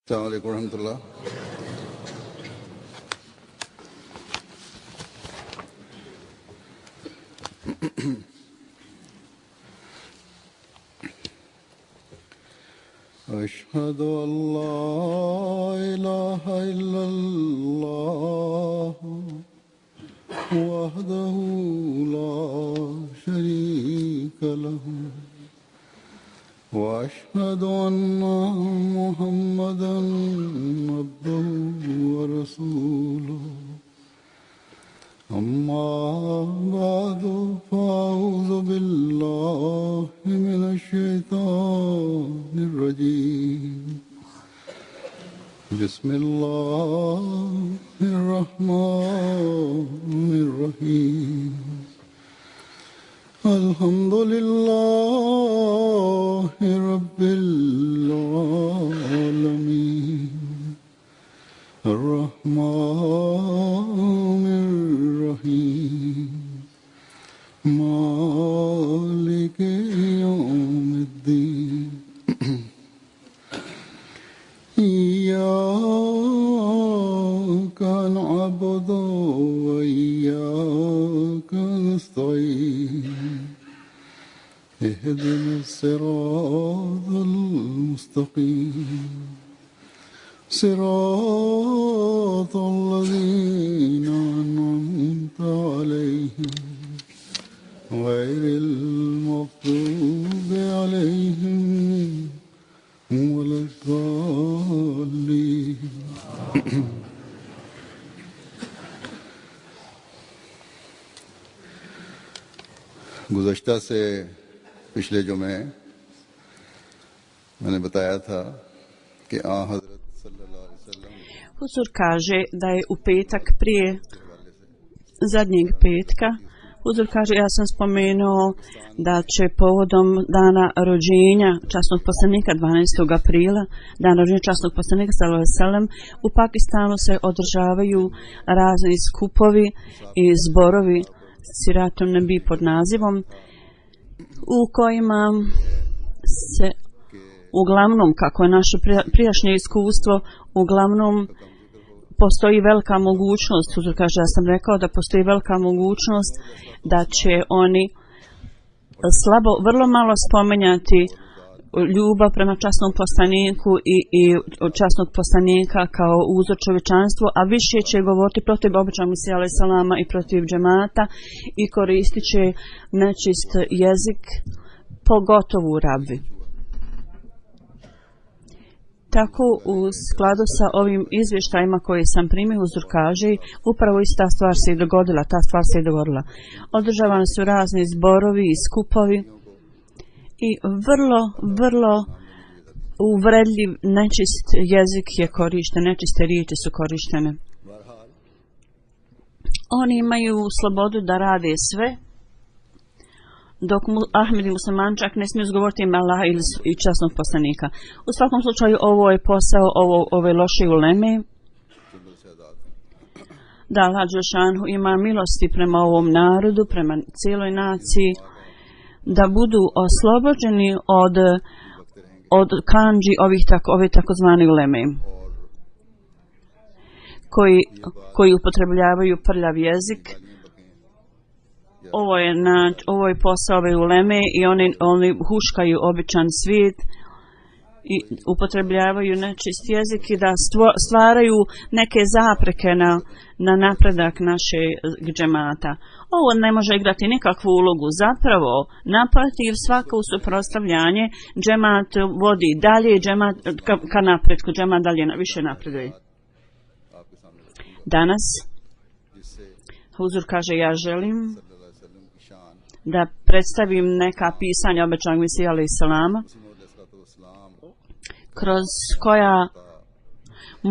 السلام عليكم ورحمة الله. أشهد أن لا إله إلا الله وحده لا شريك له وأشهد أن محمدًا عبده ورسوله أما بعد فأعوذ بالله من الشيطان الرجيم بسم الله الرحمن الرحيم الحمد لله رب العالمين الرحمن الرحيم مالك يوم الدين إياك نعبد وإياك نستعين اهدنا الصراط المستقيم صراط الذين أنعمت عليهم غير المغضوب عليهم ولا الضالين गुज़श्ता से पिछले जुमे मैंने बताया था कि हज़रत सल्लल्लाहु अलैहि वसल्लम Huzur kaže da je u petak prije zadnjeg petka, Huzur kaže, ja sam spomenuo da će povodom dana rođenja časnog poslanika 12. aprila, dan rođenja časnog poslanika sallallahu alejhi ve sellem, u Pakistanu se održavaju razni skupovi i zborovi Siratom Nebi pod nazivom, u kojima se uglavnom, kako je naše prijašnje iskustvo, uglavnom postoji velika mogućnost, Huzur kaže, ja sam rekao da postoji velika mogućnost da će oni vrlo malo spomenjati ljubav prema časnom poslaniku i časnog poslanika kao uzor čovječanstvu, a više će govoriti protiv običnog Mesija alejhi selama i protiv džemata i koristit će nečist jezik, pogotovo u rabvi. Tako u skladu sa ovim izvještajima koje sam primio, Huzur kaže, upravo ista stvar se i dogodila, ta stvar se i dogodila. Održavani su razni zborovi i skupovi i vrlo uvredljiv, nečist jezik je korišten, nečiste riječi su korištene. Oni imaju slobodu da rade sve, dok Ahmed i musliman čak ne smiju izgovoriti ime Allaha i časnog poslanika. U svakom slučaju ovo je posao ove loše uleme, da Allah dželešanu ima milosti prema ovom narodu, prema cijeloj naciji, da budu oslobođeni od kandži ove takozvane uleme, koji upotrebljavaju prljav jezik. Ovo je posao ove uleme i oni huškaju običan svijet i upotrebljavaju nečist jezik i da stvaraju neke zapreke na napredak naše džemata. Ovo ne može igrati nikakvu ulogu. Zapravo, naprotiv, svako suprotstavljanje džemat vodi dalje, džemat ka napretku, džemat dalje više napreduje. Danas Huzur kaže, ja želim da predstavim neka pisanja običnog Mesija alejhi selama, kroz koja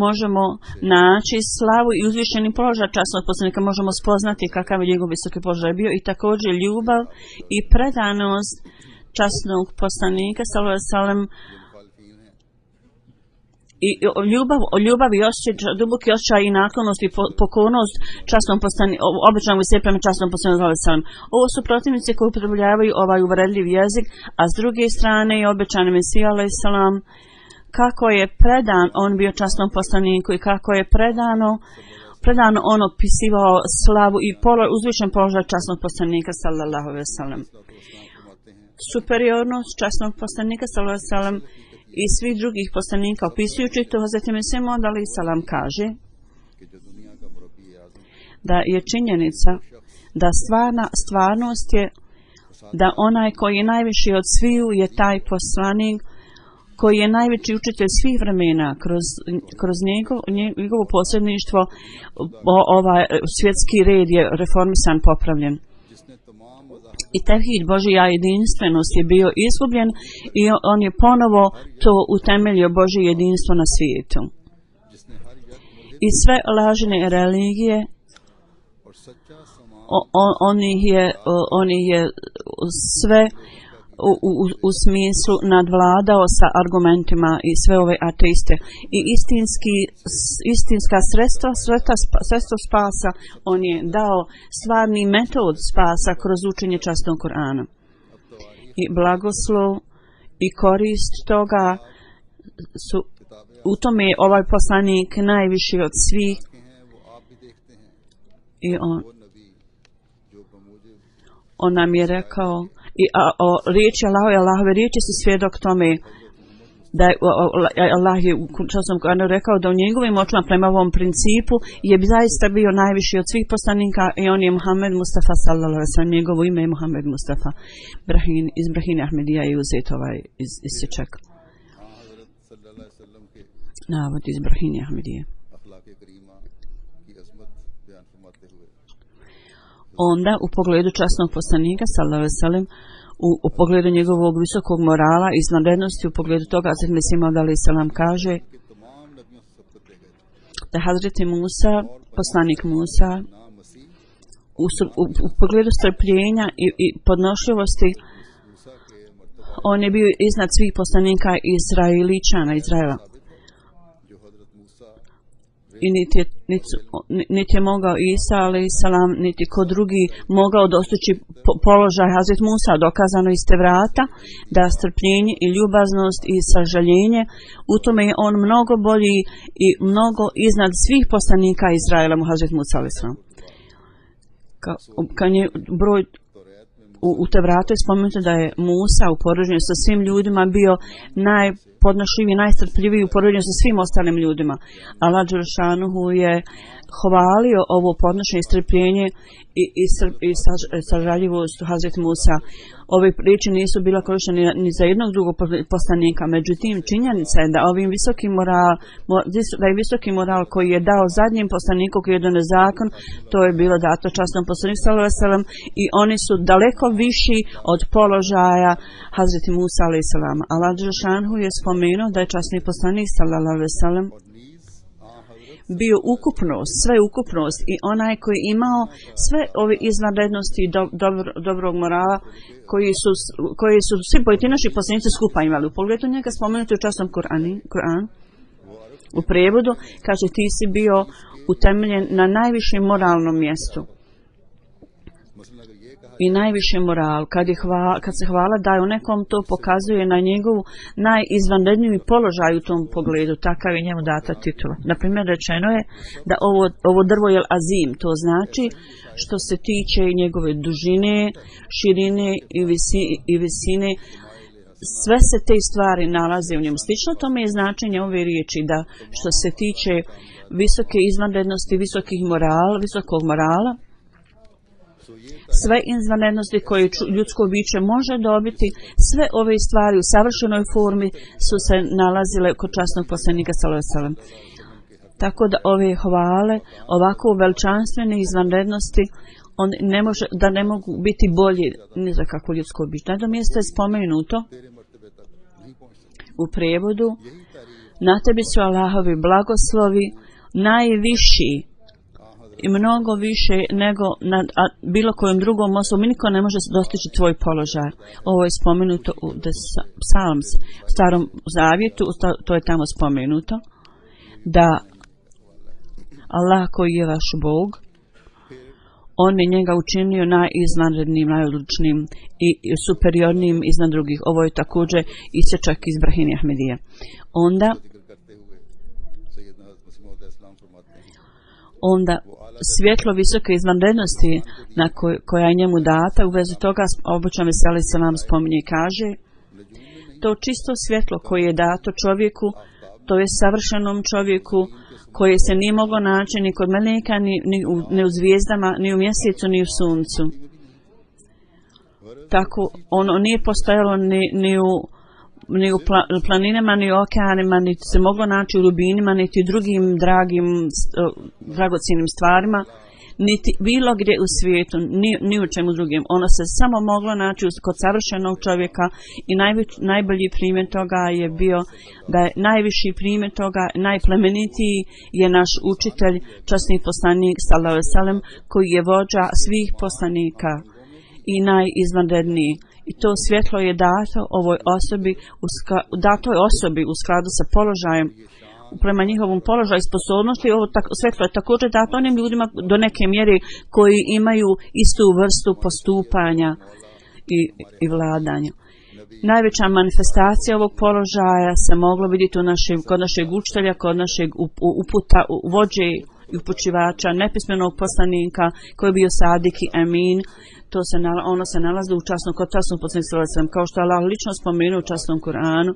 možemo naći slavu i uzvišeni položaj časnog poslanika, možemo spoznati kakav je njegov visoki položaj bio i također ljubav i predanost časnog poslanika sallallahu alejhi ve sellem i ljubav i osjećaj, duboki osjećaj i naklonost i pokornost časnom običnom Mesiji prema časnom poslaniku sallallahu alejhi ve sellem. Ovo su protivnici koji upotrebljavaju ovaj uvredljiv jezik, a s druge strane je običan Mesija alejhi selam kako je predan on bio časnom poslaniku i kako je predano on opisivao slavu i uzvišen položaj časnog poslanika sallallahu alejhi ve sellem. Superiornost časnog poslanika sallallahu alejhi ve sellem i svih drugih poslanika opisujući to, Hazreti Mesih Maud alejhi selam kaže da je činjenica da stvarnost je da onaj koji je najviši od sviju je taj poslanik koji je najveći učitelj svih vremena. Kroz njegovo posredništvo ovaj svjetski red je reformisan, popravljen. I tevhid, Božja jedinstvenost je bio izgubljen i on je ponovo to utemeljio, Božje jedinstvo na svijetu. I sve lažne religije on je sve u smislu nadvladao sa argumentima i sve ove ateiste. I istinska sredstva spasa on je dao stvarni metod spasa kroz učenje časnog Kur'ana. I blagoslov i korist toga su, u tome je ovaj poslanik najviši od svih. I on nam je rekao i riječi Allahove riječi su svjedok tome da je Allah je časnom Kur'anu rekao da u njegovim očima prema ovom principu je zaista bio najviši od svih poslanika i on je Muhammed Mustafa sallallahu alejhi ve sellem, njegovo ime je Muhammed Mustafa. Iz Brahine Ahmedija je uzet ovaj isječak. Navod iz Brahine Ahmedije. Onda u pogledu časnog poslanika sallallahu alejhi ve sellem, u pogledu njegovog visokog morala i izvanrednosti, u pogledu toga Hazreti Mesih Maud alejhi selam kaže da Hazreti Musa, poslanik Musa, u pogledu strpljenja i podnošljivosti, on je bio iznad svih poslanika Izraela. I niti je mogao Isa alejhi selam, niti ko drugi mogao dostići položaj Hazret Musa. Dokazano iz Tevrata da strpljenje i ljubaznost i sažaljenje, u tome je on mnogo bolji i mnogo iznad svih poslanika Izraela mu Hazret Musa alejhi selam. Kad je broj u Tevratu je spomenuto da je Musa u poređenju sa svim ljudima bio najpodnošljiviji, najstrpljiviji u poređenju sa svim ostalim ljudima. Allah dželešanuhu je hvalio ovo podnošenje i strpljenje i sažaljivost Hazret Musa. Ove riječi nisu bila korištene ni za jednog drugog poslanika. Međutim, činjenica je da da je visoki moral koji je dao zadnjem poslaniku koji je donio zakon, to je bilo dato časnom poslaniku sallallahu alejhi ve sellem i oni su daleko viši od položaja Hazreti Musa alejhi selam. Allah dželešanuhu je spomenuo da je časni poslanik sallallahu alejhi ve sellem bio sve ukupnost i onaj koji je imao sve ove izvanrednosti i dobrog morala koji su svi pojedinačni poslanici skupa imali. U pogledu njega spomenuti u časnom Kur'an. U prijevodu kaže ti si bio utemeljen na najvišem moralnom mjestu. I najviši moral, kad se hvala daje u nekom, to pokazuje na njegovu najizvanredniji položaj u tom pogledu, takav je njemu data titula. Naprimjer, rečeno je da ovo drvo je azim, to znači što se tiče njegove dužine, širine i visine, sve se te stvari nalaze u njemu. Slično tome je značenje ove riječi da što se tiče visoke izvanrednosti, visokog morala, sve izvanrednosti koje ljudsko biće može dobiti, sve ove stvari u savršenoj formi su se nalazile kod časnog poslanika sallallahu alejhi ve sellem. Tako da ove hvale, ovako veličanstvene izvanrednosti, ne mogu biti bolji ni za kakvo ljudsko biće. Na tom mjestu je spomenuto u prijevodu: na tebi su Allahovi blagoslovi najviši i mnogo više nego nad bilo kojom drugom osobom. Niko ne može dostići tvoj položaj. Ovo je spomenuto u Psalms, u Starom Zavjetu, to je tamo spomenuto, da Allah koji je vaš Bog, on je njega učinio najizvanrednim, najodličnim i superiornim iznad drugih. Ovo je također isječak iz Brahini Ahmedije. Onda svjetlo visoke izvanrednosti koja je njemu data, u vezi toga obučan veseli se nam spominje i kaže: to čisto svjetlo koje je dato čovjeku, to je savršenom čovjeku, koje se nije moglo naći ni kod meleka, ni u zvijezdama, ni u mjesecu, ni u suncu. Tako ono nije postojalo ni u planinama, ni u okeanima, niti se moglo naći u rubinima, niti drugim dragocjenim stvarima, niti bilo gdje u svijetu, ni u čemu drugim. Ono se samo moglo naći kod savršenog čovjeka i najbolji primjer toga je bio da je najviši primjer toga, najplemenitiji je naš učitelj, časni poslanik sallallahu alejhi ve sellem, koji je vođa svih poslanika i najizvanredniji. I to svjetlo je dato ovoj osobi, datoj osobi u skladu sa položajem, prema njihovom položaju i sposobnosti. Ovo svjetlo je također dato onim ljudima do neke mjere koji imaju istu vrstu postupanja i vladanja. Najveća manifestacija ovog položaja se moglo vidjeti kod našeg učitelja, kod našeg uputa, vođe i upućivača, nepismenog poslanika koji je bio Sadik i Amin. Ono se nalazi u časnom kod časnog poslanika, kao što je Allah lično spomenuo u časnom Kur'anu.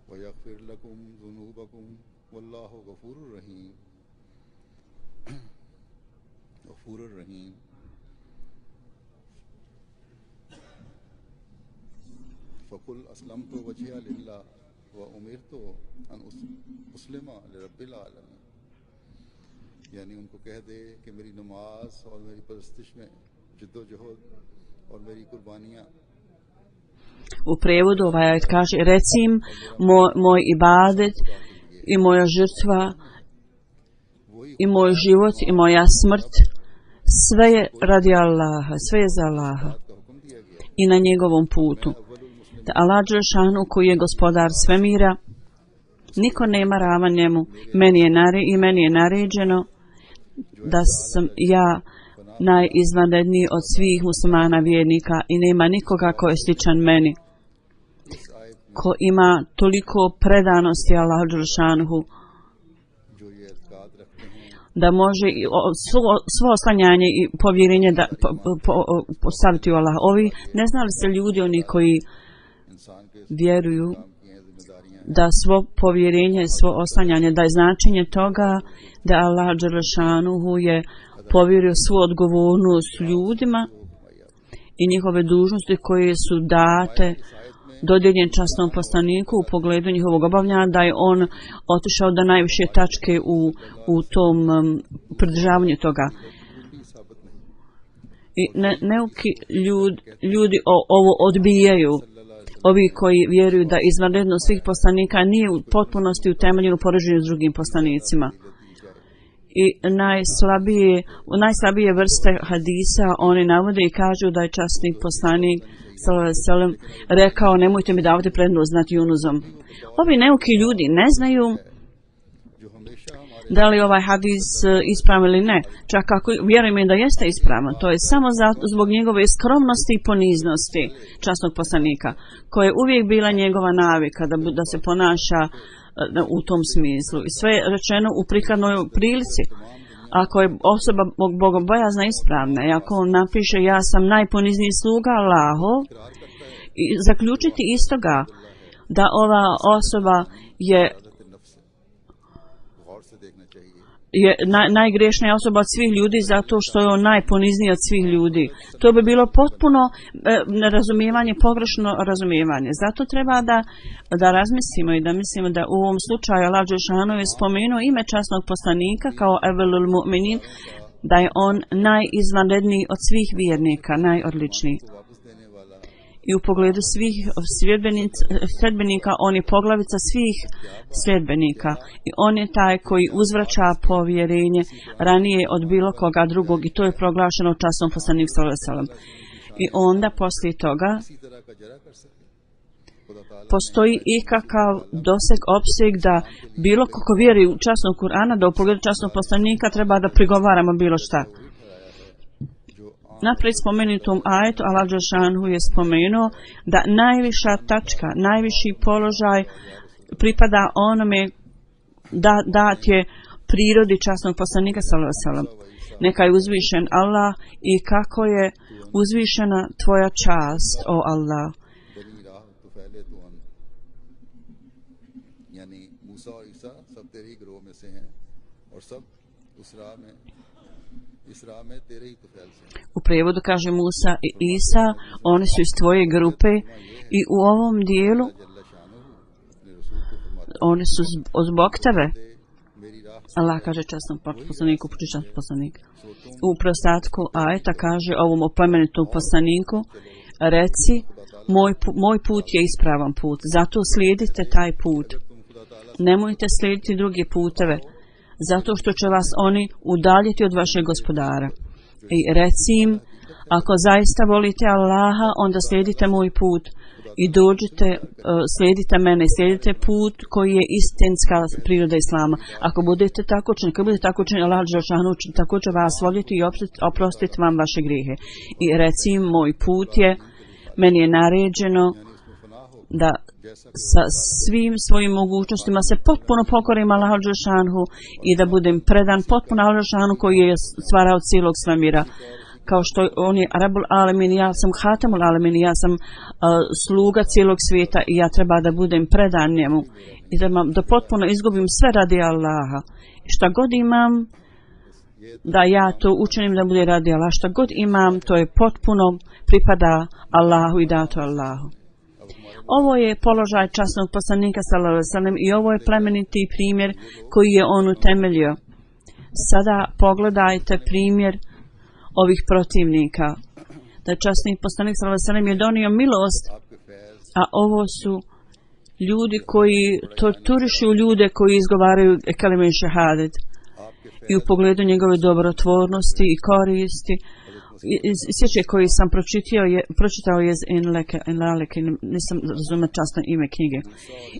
ويغفر لكم ذنوبكم والله غفور رحيم فقل أسلمت وجهي لله وأمرت أن أسلم لرب العالمين. यानी उनको कह दे कि मेरी नमाज और मेरी परस्तिश में जिद्दोजहद और मेरी कुर्बानियाँ. U prevodu ovaj ajet kaže: reci im, moj ibadet i moja žrtva i moj život i moja smrt, sve je radi Allaha, sve je za Allaha i na njegovom putu. Da Allah dželešanu, koji je gospodar svemira, niko nema ravan njemu. Meni je naređeno da sam ja najizvanredniji od svih muslimana vjernika i nema nikoga ko je sličan meni, ko ima toliko predanosti Allahu dželešanu da može svo oslanjanje i povjerenje da postaviti u Allah. Ovi ne znali se ljudi, oni koji vjeruju da svo povjerenje, svo oslanjanje, da je značenje toga da Allah dželešanu je povjerio svu odgovornost ljudima i njihove dužnosti koje su date, dodijeljen časnom poslaniku u pogledu njihovog obavljanja, da je on otišao do najviše tačke u tom pridržavanju toga. I neuki ljudi ovo odbijaju. Ovi koji vjeruju da izvanrednost svih poslanika nije u potpunosti utemeljena u poređenju s drugim poslanicima. I najslabije vrste hadisa oni navode i kažu da je časnik poslanik sallallahu alejhi ve sellem rekao: nemojte mi davati prednost nad Junuzom. Ovi neuki ljudi ne znaju da li ovaj hadis ispravan ili ne. Čak ako vjerujem da jeste ispravan, to je samo zbog njegove skromnosti i poniznosti časnog poslanika, koja je uvijek bila njegova navika da se ponaša u tom smislu. I sve je rečeno u prikladnoj prilici. Ako je osoba bogobojazna ispravna i ako on napiše: ja sam najponizniji sluga Allahov, i zaključiti istoga da ova osoba je najgrešnija osoba od svih ljudi zato što je on najponizniji od svih ljudi. To bi bilo potpuno nerazumijevanje, pogrešno razumijevanje. Zato treba da razmislimo i da mislimo da u ovom slučaju Allah dželešanu je spomenuo ime časnog poslanika kao Evelul Mu'minin, da je on najizvanredniji od svih vjernika, najodličniji. I u pogledu svih sljedbenika, on je poglavica svih sljedbenika. I on je taj koji uzvraća povjerenje ranije od bilo koga drugog i to je proglašeno časnom poslaniku sallallahu alejhi ve sellem. I onda poslije toga postoji ikakav doseg, opseg da bilo kako vjeri u časnog Kur'ana, da u pogledu časnog poslanika treba da prigovaramo bilo šta. Naprijed spomenutom ajetu Allah dželešanu je spomenuo da najviša tačka, najviši položaj pripada onome dat je prirodi časnog poslanika sallallahu alejhi ve sellem. Neka je uzvišen Allah i kako je uzvišena tvoja čast, o Allah. U prijevodu kaže Musa i Isa, oni su iz tvoje grupe i u ovom dijelu oni su zbog tebe. Allah kaže časnom poslaniku, časnom poslaniku. U preostatku ajeta kaže ovom opomenitom poslaniku, reci, moj put je ispravan put, zato slijedite taj put. Nemojte slijediti druge puteve, zato što će vas oni udaljiti od vašeg gospodara. I reci im, ako zaista volite Allaha, onda slijedite moj put i dođite, slijedite mene, slijedite put koji je istinska priroda Islama. Ako budete tako čini, ako budete tako čini, Allah dželešanu tako će vas voljeti i oprostiti vam vaše grijehe. I reci im, moj put je, meni je naređeno da sa svim svojim mogućnostima se potpuno pokorim Allahu dželešanu i da budem predan potpuno Allahu dželešanu koji je stvarao cijelog svemira. Kao što on je Rabbul Alamin, ja sam Hatemul Alamin, ja sam sluga cijelog svijeta i ja treba da budem predan njemu i da potpuno izgubim sve radi Allaha. I šta god imam, da ja to učinim da bude radi Allaha. Šta god imam, to je potpuno pripada Allahu i dato Allahu. Ovo je položaj časnog poslanika sallallahu alejhi ve sellem i ovo je plemeniti primjer koji je on utemeljio. Sada pogledajte primjer ovih protivnika. Da časni poslanik sallallahu alejhi ve sellem je donio milost, a ovo su ljudi koji torturišu ljude koji izgovaraju kelime šehadet. I u pogledu njegove dobrotvornosti i koristi, sjeće koji sam pročitao je Enlaleke, nisam razumio časno ime knjige.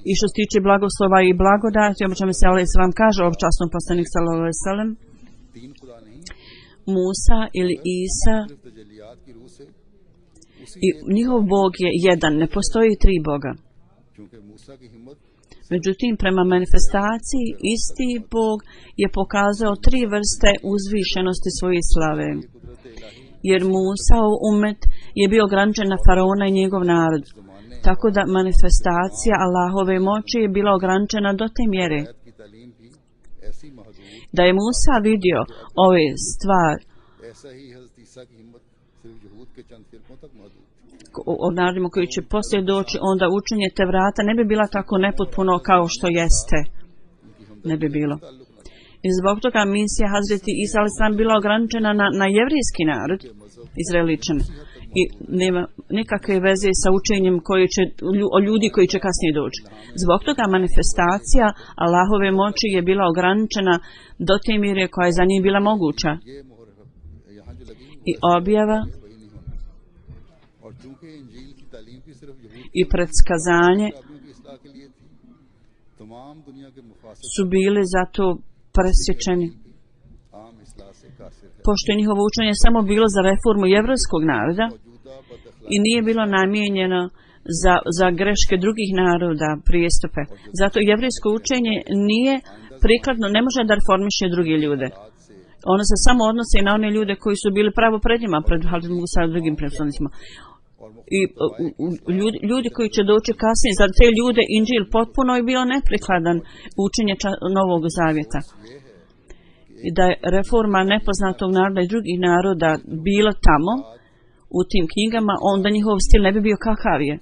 I što se tiče blagoslova i blagodati, obično mi se alejhi selam kaže o časnom poslaniku sallallahu alejhi ve sellem, Musa ili Isa i njihov Bog je jedan, ne postoji tri Boga. Međutim, prema manifestaciji isti Bog je pokazao tri vrste uzvišenosti svoje slave. Jer Musaov umet je bio ograničen na faraona i njegov narod. Tako da manifestacija Allahove moći je bila ograničena do te mjere da je Musa vidio ove stvari o narodima koji će poslije doći, onda učenje te vrata ne bi bila tako nepotpuno kao što jeste. Ne bi bilo. I zbog toga misija Hazreti Isa alejhi bila ograničena na jevrijski narod, Izraeličan. I nema nikakve veze sa učenjem o ljudi koji će kasnije doći. Zbog toga manifestacija Allahove moći je bila ograničena do te mjere koja je za njih bila moguća. I objava i predskazanje su bili zato presječeni. Pošto je njihovo učenje samo bilo za reformu jevrejskog naroda i nije bilo namijenjeno za greške drugih naroda, prijestupe. Zato jevrejsko učenje nije prikladno, ne može da reformiše druge ljude. Ono se samo odnosi na one ljude koji su bili pravo pred njima, pred Hazretom Musa i drugim predstavnicima. I ljudi koji će doći kasnije, za te ljude Inđil potpuno je bio neprikladan učenje Novog Zavjeta. I da je reforma nepoznatog naroda i drugih naroda bila tamo, u tim knjigama, onda njihov stil ne bi bio kakav je.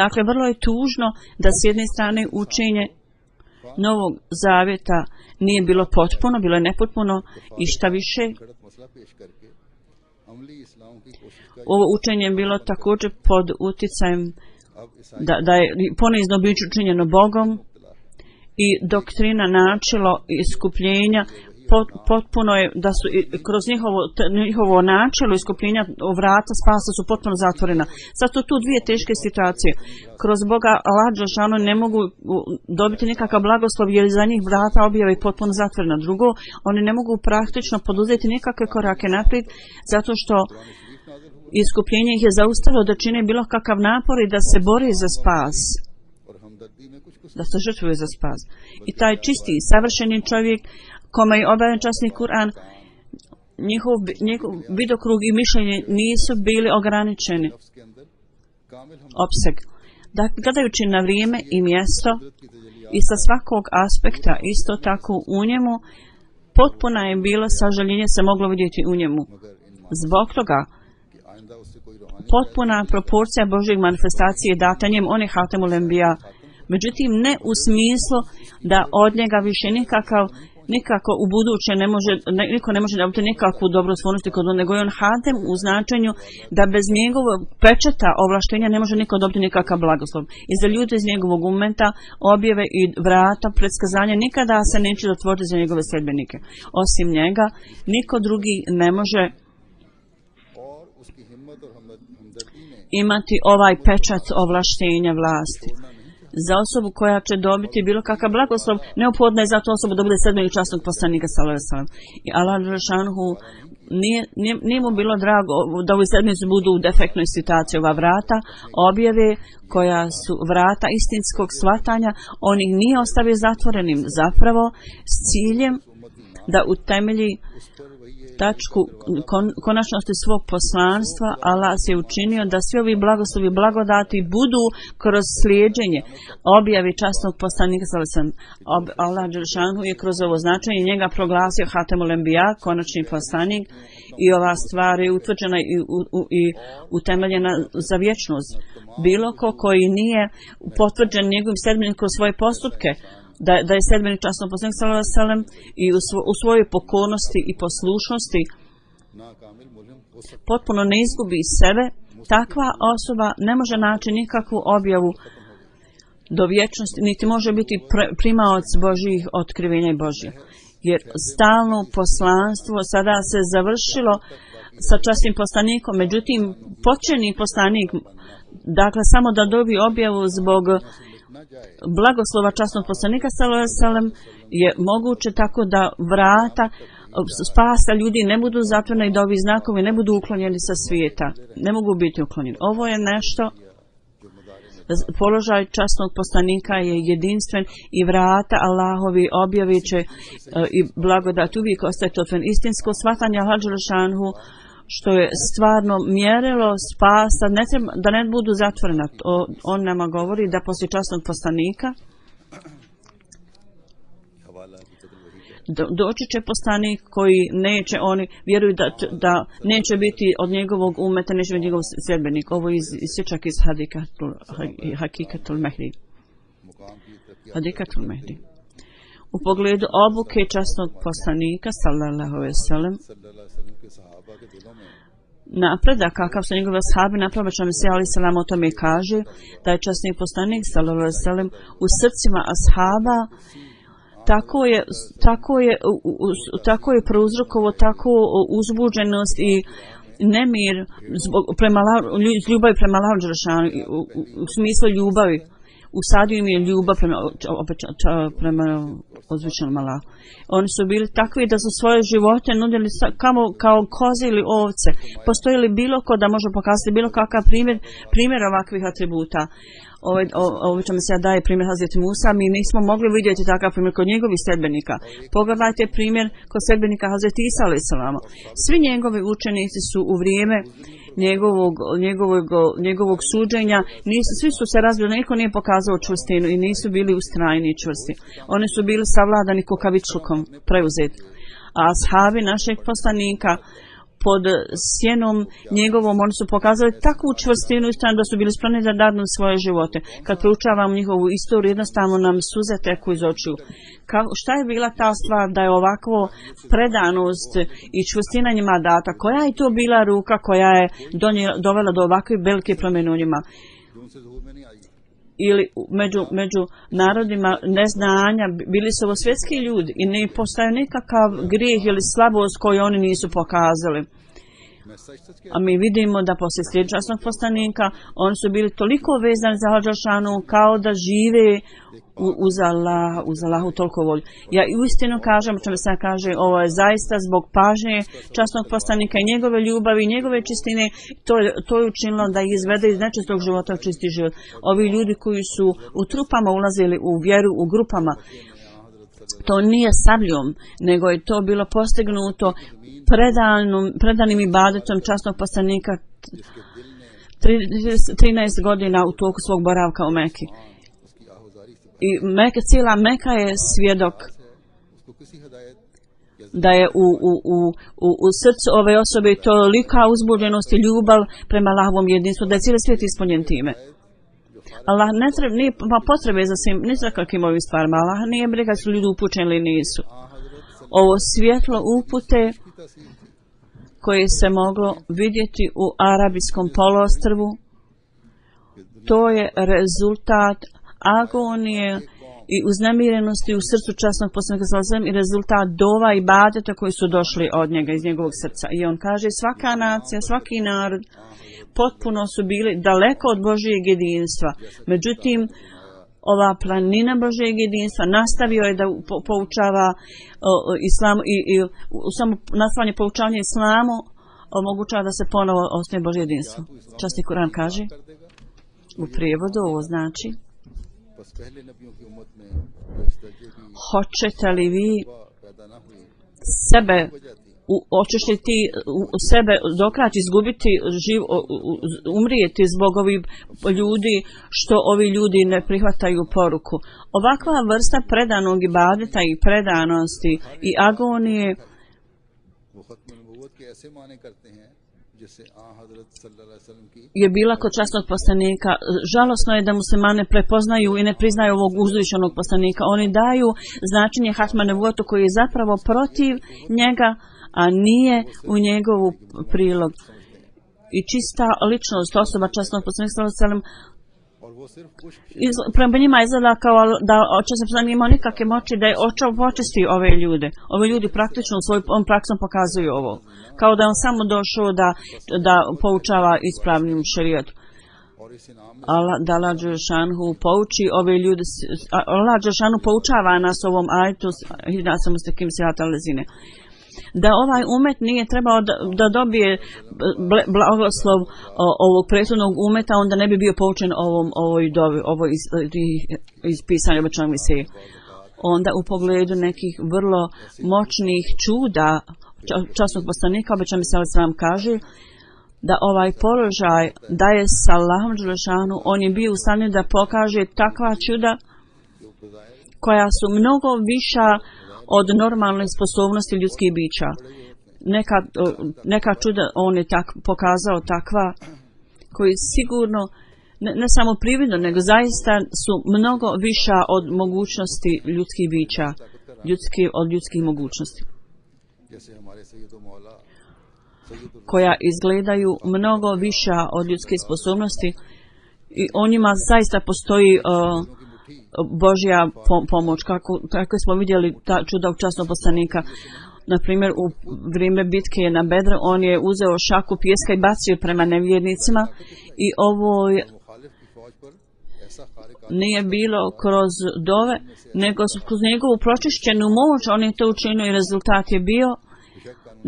Dakle, vrlo je tužno da s jedne strane učenje Novog Zavjeta nije bilo potpuno, bilo je nepotpuno i šta više, अमली इस्लाम की कोशिश का Ovo učenje je bilo također pod uticajem अब ईसाई da je ponizno biće učinjeno Bogom i doktrina načelo iskupljenja potpuno je da su kroz njihovo načelo iskupljenja vrata spasa su potpuno zatvorena. Zato tu dvije teške situacije. Kroz Boga Allah dželešanu ne mogu dobiti nikakav blagoslov jer za njih vrata objave potpuno zatvorena. Drugo, oni ne mogu praktično poduzeti nikakve korake naprijed zato što iskupljenje ih je zaustavilo da čine bilo kakav napor i da se bori za spas, और हमदर्दी में कुछ da se žrtvuje za spas. I taj čisti, savršeni čovjek kome je objavljen časni Kur'an, njihov vidokrug i mišljenje nisu bili ograničeni. नफ्स के अंदर कामिल हम Opseg. Dakle, gledajući na vrijeme i mjesto i sa svakog aspekta isto tako u njemu, potpuno je bilo sažaljenje se moglo vidjeti u njemu. मगर इन Zbog toga, कि आइंदा उससे कोई रूहानी potpuna proporcija Božjeg manifestacije data njemu, on je Hatemul Enbiya. Međutim, ne u smislu da od njega više nikako u buduće niko ne može dobiti nikakvu dobrotvornost kod on, nego je on Hatem u značenju da bez njegovog pečata ovlaštenja ne može niko dobiti nikakav blagoslov. I za ljude iz njegovog umeta, objave i vrata, predskazanja nikada se neće zatvoriti za njegove sljedbenike. Osim njega, niko drugi ne može और उसकी हिम्मत और हमदर्दी ने imati ovaj pečat ovlaštenja vlasti. Za osobu koja će dobiti bilo kakav blagoslov, neophodno je za tu osobu da bude sljedbenik časnog poslanika sallallahu alejhi ve sellem. I Allah dželešanu nije mu bilo drago da ovi sljedbenici budu u defektnoj situaciji. Ova vrata objave koja su vrata istinskog shvatanja, on ih nije ostavio zatvorenim, zapravo s ciljem da utemelji tačku konačnosti svog poslanstva. Allah se učinio da svi ovi blagoslovi i blagodati budu kroz slijeđenje objavi časnog poslanika sallallahu alejhi ve sellem. Allah dželešanu je kroz ovo značenje njega proglasio Hatemul Enbiya, konačni poslanik, i ova stvar je utvrđena i utemeljena za vječnost. Bilo koji nije potvrđen njegovim sljedbenikom kroz svoje postupke, da je sljedbenik časnog poslanika sallallahu alejhi ve sellem i u svojoj pokornosti i poslušnosti नाकामिल मुल्म हो सकता potpuno ne izgubi sebe, takva osoba ne može naći nikakvu objavu do vječnosti, niti može biti primaoc Božjih otkrivenja i Božje. Jer stalno poslanstvo sada se završilo sa časnim poslanikom, međutim početni poslanik, dakle samo da dobije objavu zbog blagoslova časnog poslanika sallallahu alejhi ve sellem, je moguće tako da vrata spasa ljudi ne budu zatvorena i da ovi znakovi ne budu uklonjeni sa svijeta. Ne mogu biti uklonjeni. Ovo je nešto, položaj časnog poslanika je jedinstven i vrata Allahovi objave će i blagodat uvijek ostati otvoren. Istinsko shvatanje Allah dželešanu, što je stvarno mjerilo spasa, da ne budu zatvorena. On nama govori da poslije časnog poslanika doći će poslanik koji neće, oni vjeruju da neće biti od njegovog umeta, neće biti njegov sljedbenik. Ovo je isječak iz Hakikatul Mehdi. Hadikatul Mehdi. U pogledu obuke časnog poslanika sallallahu alejhi ve sellem, napredak kakav su njegove ashabi napravili, Mesija alejhi selam o tome kaže da je časni poslanik sallallahu alejhi ve sellem u srcima ashaba tako je prouzrokovao tako uzbuđenost i nemir iz ljubavi prema Allahu dželešanu, u smislu ljubavi. Usadio im je ljubav prema uzvišenom Allahu. Oni su bili takvi da su svoje živote nudili kao koze ili ovce. Postoji li bilo ko da može pokazati bilo kakav primjer ovakvih atributa? Ovo čemu se daje primjer Hazreti Musa, mi nismo mogli vidjeti takav primjer kod njegovih sljedbenika. Pogledajte primjer kod sljedbenika Hazreti Isa alejhi selam. Svi njegovi učenici su u vrijeme njegovog suđenja, svi su se razbili, niko nije pokazao čvrstinu i nisu bili ustrajni i čvrsti. Oni su bili savladani kukavičlukom, preuzeti. A ashabi našeg poslanika pod sjenom njegovom, oni su pokazali takvu čvrstinu i da su bili spremni da dadnu svoje živote. Kad proučavamo njihovu istoriju, jednostavno nam suze teku iz očiju. Šta je bila ta stvar da je ovako predanost i čvrstina njima data? Koja je to bila ruka koja je dovela do ovakve velike promjene u njima? Ili među narodima neznanja, bili su ovo svjetski ljudi i ne postoji nikakav grijeh ili slabost koju oni nisu pokazali. A mi vidimo da poslije sljedećeg poslanika oni su bili toliko vezani za Hadžašanu kao da žive uz Allahu toliko volju. Ja uistinu kažem, o čemu se kaže, ovo je zaista zbog pažnje časnog poslanika i njegove ljubavi i njegove čistine, to je učinilo da ih izvede iz nečistog života u čisti život. Ovi ljudi koji su u trupama ulazili u vjeru, u grupama, to nije sabljom, nego je to bilo postignuto predanim ibadetom časnog poslanika 13 godina u toku svog boravka u Meki. I cijela Meka je svjedok da je u srcu ove osobe tolika uzbuđenost i ljubav prema Allahovom jedinstvu, da je cijeli svijet ispunjen time. Allah nije potrebe za svim, ni za kakvim ovim stvarima. Allah nije briga su ljudi upućeni ili nisu. Ovo svjetlo upute koje se moglo vidjeti u Arabijskom poluostrvu, to je rezultat agonije i uznemirenosti u srcu časnog poslanika sallallahu i rezultat dova i ibadeta koji su došli od njega, iz njegovog srca. I on kaže, svaka nacija, svaki narod potpuno su bili daleko od Božijeg jedinstva. Međutim, ova planina Božijeg jedinstva nastavio je da poučava islamu i samo nastavljanje poučavanja islamu omogućava da se ponovo osnuje Božje jedinstvo. Časni Kuran kaže u prijevodu, ovo znači: hoćete li vi sebe hoćeš li ti sebe dokrati izgubiti, umrijeti zbog ovih ljudi što ovi ljudi ne prihvataju poruku? Ovakva vrsta predanog ibadeta i predanosti i agonije je bila kod časnog poslanika. Žalosno je da muslimane prepoznaju i ne priznaju ovog uzvišenog poslanika. Oni daju značenje hatma nebuvetu koji je zapravo protiv njega, a nije u njegovu prilog. I čista ličnost osoba časnog poslanika sallallahu alejhi ve sellem prema njima izgleda kao da časni poslanik imao nikakve moći da je očisti ove ljude. Ove ljudi praktično svojom praksom pokazuju ovo. Kao da je on samo došao da poučava ispravnim šerijatom. Da Allah Đelešanu pouči ove ljude. Allah Đelešanu poučava nas ovom ajetu da ovaj umet nije trebao da dobije blagoslov ovog prethodnog umeta, onda ne bi bio poučen ovo iz pisanja obećanog Mesije. Onda u pogledu nekih vrlo moćnih čuda časnog poslanika obećani sallallahu alejhi ve sellem kaže da ovaj položaj da je s Allahom Đelešanu, on je bio u stanju da pokaže takva čuda koja su mnogo viša od normalne sposobnosti ljudskih bića. Neka čuda on je pokazao takva koji sigurno ne samo prividno, nego zaista su mnogo viša od mogućnosti ljudskih bića, od ljudskih mogućnosti, koja izgledaju mnogo viša od ljudske sposobnosti i o njima zaista postoji Božja pomoć, kako smo vidjeli ta čuda u časnog poslanika. Na primjer, u vrijeme bitke na Bedru, on je uzeo šaku pijeska i bacio prema nevjernicima i ovo nije bilo kroz dove, nego kroz njegovu pročišćenu moć. On je to učinio i rezultat je bio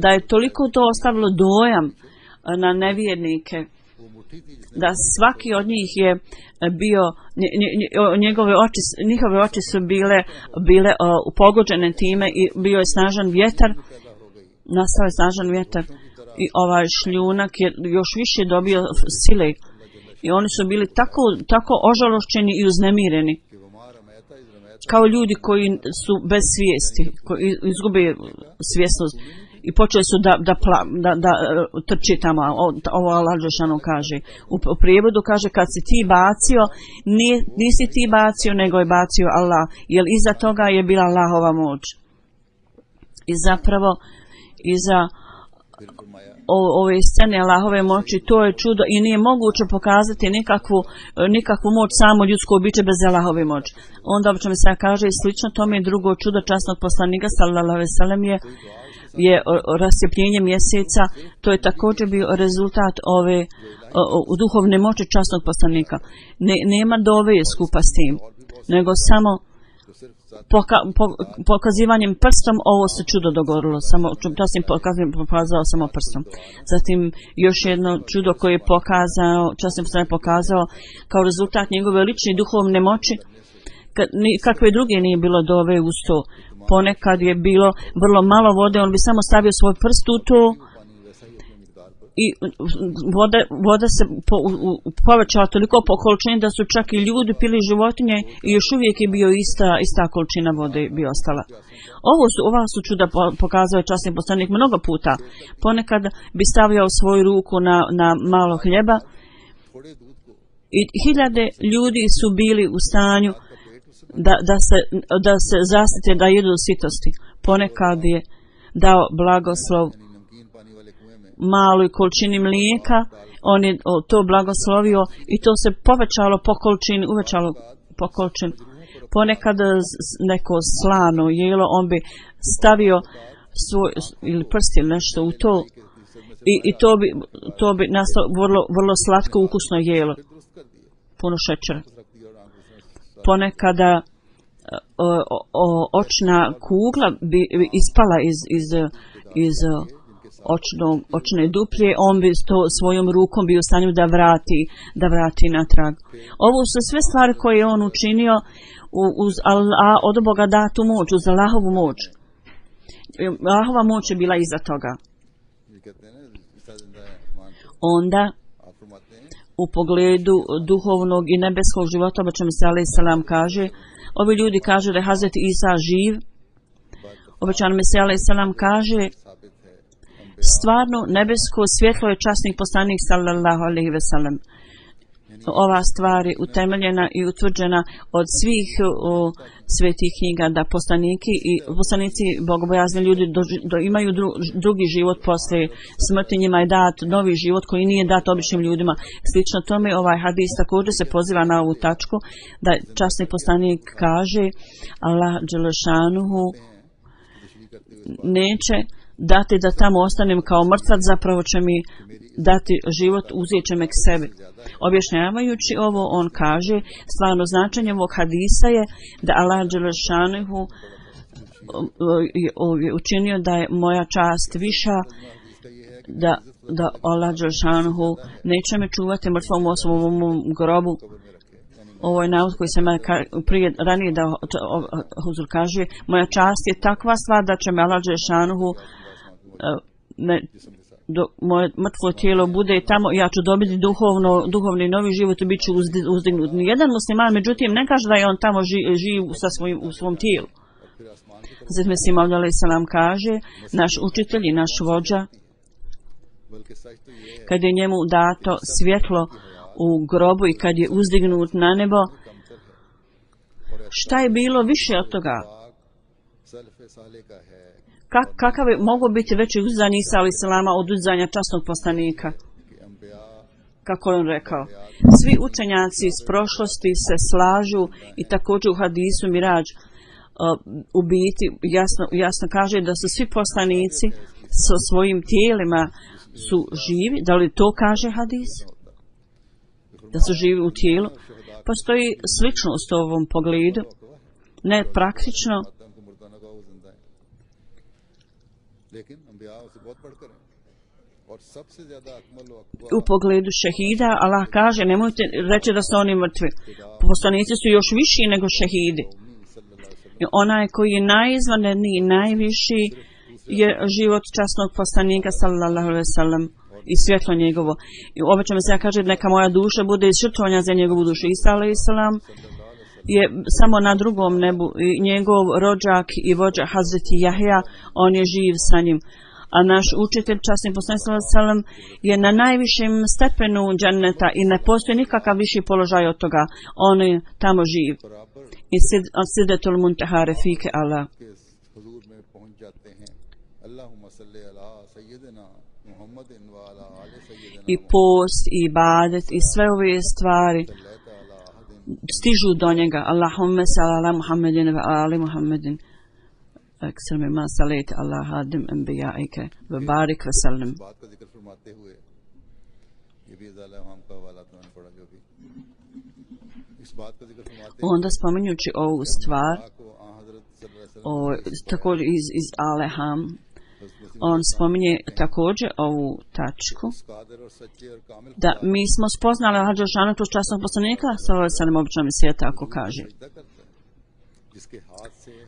da je toliko to ostavilo dojam na nevjernike, da svaki od njih je bio, njihove oči su bile pogođene time i bio je snažan vjetar, nastao je snažan vjetar i ovaj šljunak je još više dobio sile i oni su bili tako ožalošćeni i uznemireni, kao ljudi koji su bez svijesti, koji izgube svjesnost. i počeli su da trči tamo. Ovo Allah dželešanu kaže. U prijevodu kaže kad si ti bacio, nisi ti bacio, nego je bacio Allah. Jer iza toga je bila Allahova moć. I zapravo iza ove scene Allahove moći, to je čudo i nije moguće pokazati nikakvu moć samo ljudsko biće bez Allahove moći. Onda o čemu se kaže slično tome drugo čudo časnog poslanika sallallahu alejhi ve sellem je rasvjetljenje mjeseca. To je također bio rezultat ove duhovne moći časnog poslanika. Nema dove skupa s tim, nego samo pokazivanjem prstom ovo se čudo dogodilo, samo pokazao samo prstom. Zatim još jedno čudo koje je časni poslanik pokazao kao rezultat njegove lične duhovne moći, kakve druge nije bilo dove uz to. Ponekad je bilo vrlo malo vode, on bi samo stavio svoj prst u to i voda se povećala toliko po količini da su čak i ljudi pili životinje i još uvijek je bio ista količina vode bi ostala. Ova su čuda pokazao časni poslanik mnogo puta. Ponekad bi stavio svoju ruku na malo hljeba i hiljade ljudi su bili u stanju da se zasite, da jedu do sitosti. Ponekad je dao blagoslov maloj količini mlijeka, on je to blagoslovio i to se povećalo po količini, uvećalo po količini. Ponekad neko slano jelo, on bi stavio svoj ili prst ili nešto u to i to bi nastalo vrlo slatko ukusno jelo, puno šećera. Ponekada očna kugla bi ispala iz očne duplje, on bi to svojom rukom bio u stanju da vrati natrag. Ovo su sve stvari koje je on učinio uz Allah, od Boga datu moć, uz Allahovu moć. Allahova moć je bila iza toga. Onda u pogledu duhovnog i nebeskog života, o čemu se alejhi selam kaže, ovi ljudi kažu da je Hazreti Isa živ. Obećano Mesija alejhi selam kaže stvarno nebesko svjetlo je časnih poslanik sallallahu alejhi ve sellem. Ova stvar je utemeljena i utvrđena od svih svetih knjiga da poslanici bogobojazni ljudi imaju drugi život poslije smrti, njima je dat novi život koji nije dat običnim ljudima. Slično tome ovaj hadis također se poziva na ovu tačku da časni poslanik kaže Allah dželešanuhu neće dati da tamo ostanem kao mrtvac, zapravo će mi dati život, uzet će me k sebi. Objašnjavajući ovo, on kaže, stvarno značenje ovog hadisa je da Allah dželešanuhu je učinio da je moja čast viša, da Allah dželešanuhu neće me čuvati mrtvom osobom u grobu. Ovo je navod koji sam ranije da Huzur kaže, moja čast je takva stvar da će me Allah dželešanuhu moje mrtvo tijelo bude tamo, ja ću dobiti duhovni novi život i bit ću uzdignut. Nijedan musliman, međutim, ne kaže da je on tamo živ u svom tijelu. Hazret Mesih Maud alejhi selam kaže, naš učitelj i naš vođa, kad je njemu dato svjetlo u grobu i kad je uzdignut na nebo, šta je bilo više od toga? Kakav je mogu biti veći uzdanje Isa alejhi selama od uzdanja časnog poslanika? Kako je on rekao? Svi učenjaci iz prošlosti se slažu i također u hadisu Mirađ u biti jasno kaže da su svi poslanici sa svojim tijelima su živi. Da li to kaže hadis? Da su živi u tijelu? Postoji sličnost u ovom pogledu. Ne praktično. U pogledu šehida Allah kaže nemojte reći da su oni mrtvi. Poslanici su još viši nego šehidi. I onaj koji je najizvanredniji i najviši je život časnog poslanika sallallahu alejhi ve sellem i svjetlo njegovo. I obećano se kaže neka moja duša bude iz žrtvovanja za njegovu dušu. Isa alejhi selam je samo na drugom nebu i njegov rođak i vođa Hazreti Jahja, on je živ sa njim. a naš učitelj, časni poslanik sallallahu alejhi ve sellem, je na najvišem stepenu dženneta i ne postoji nikakav viši položaj od toga. On je tamo živ. I Sidratul Muntaha Rafike Allah. I post, i ibadet, i sve ove stvari stižu do njega. Allahumma salli ala Muhammedin wa ali Muhammedin. अक्सर में माँ सलेत अल्लाह हादिम अंबिया के व बारिक व सल्लम. Onda spominjući ovu stvar, također iz Aleham, on spominje također ovu tačku, da mi smo spoznali Allaha dželešanu kroz časnog poslanika, sallallahu alejhi ve sellem, obično mi se tako kaže,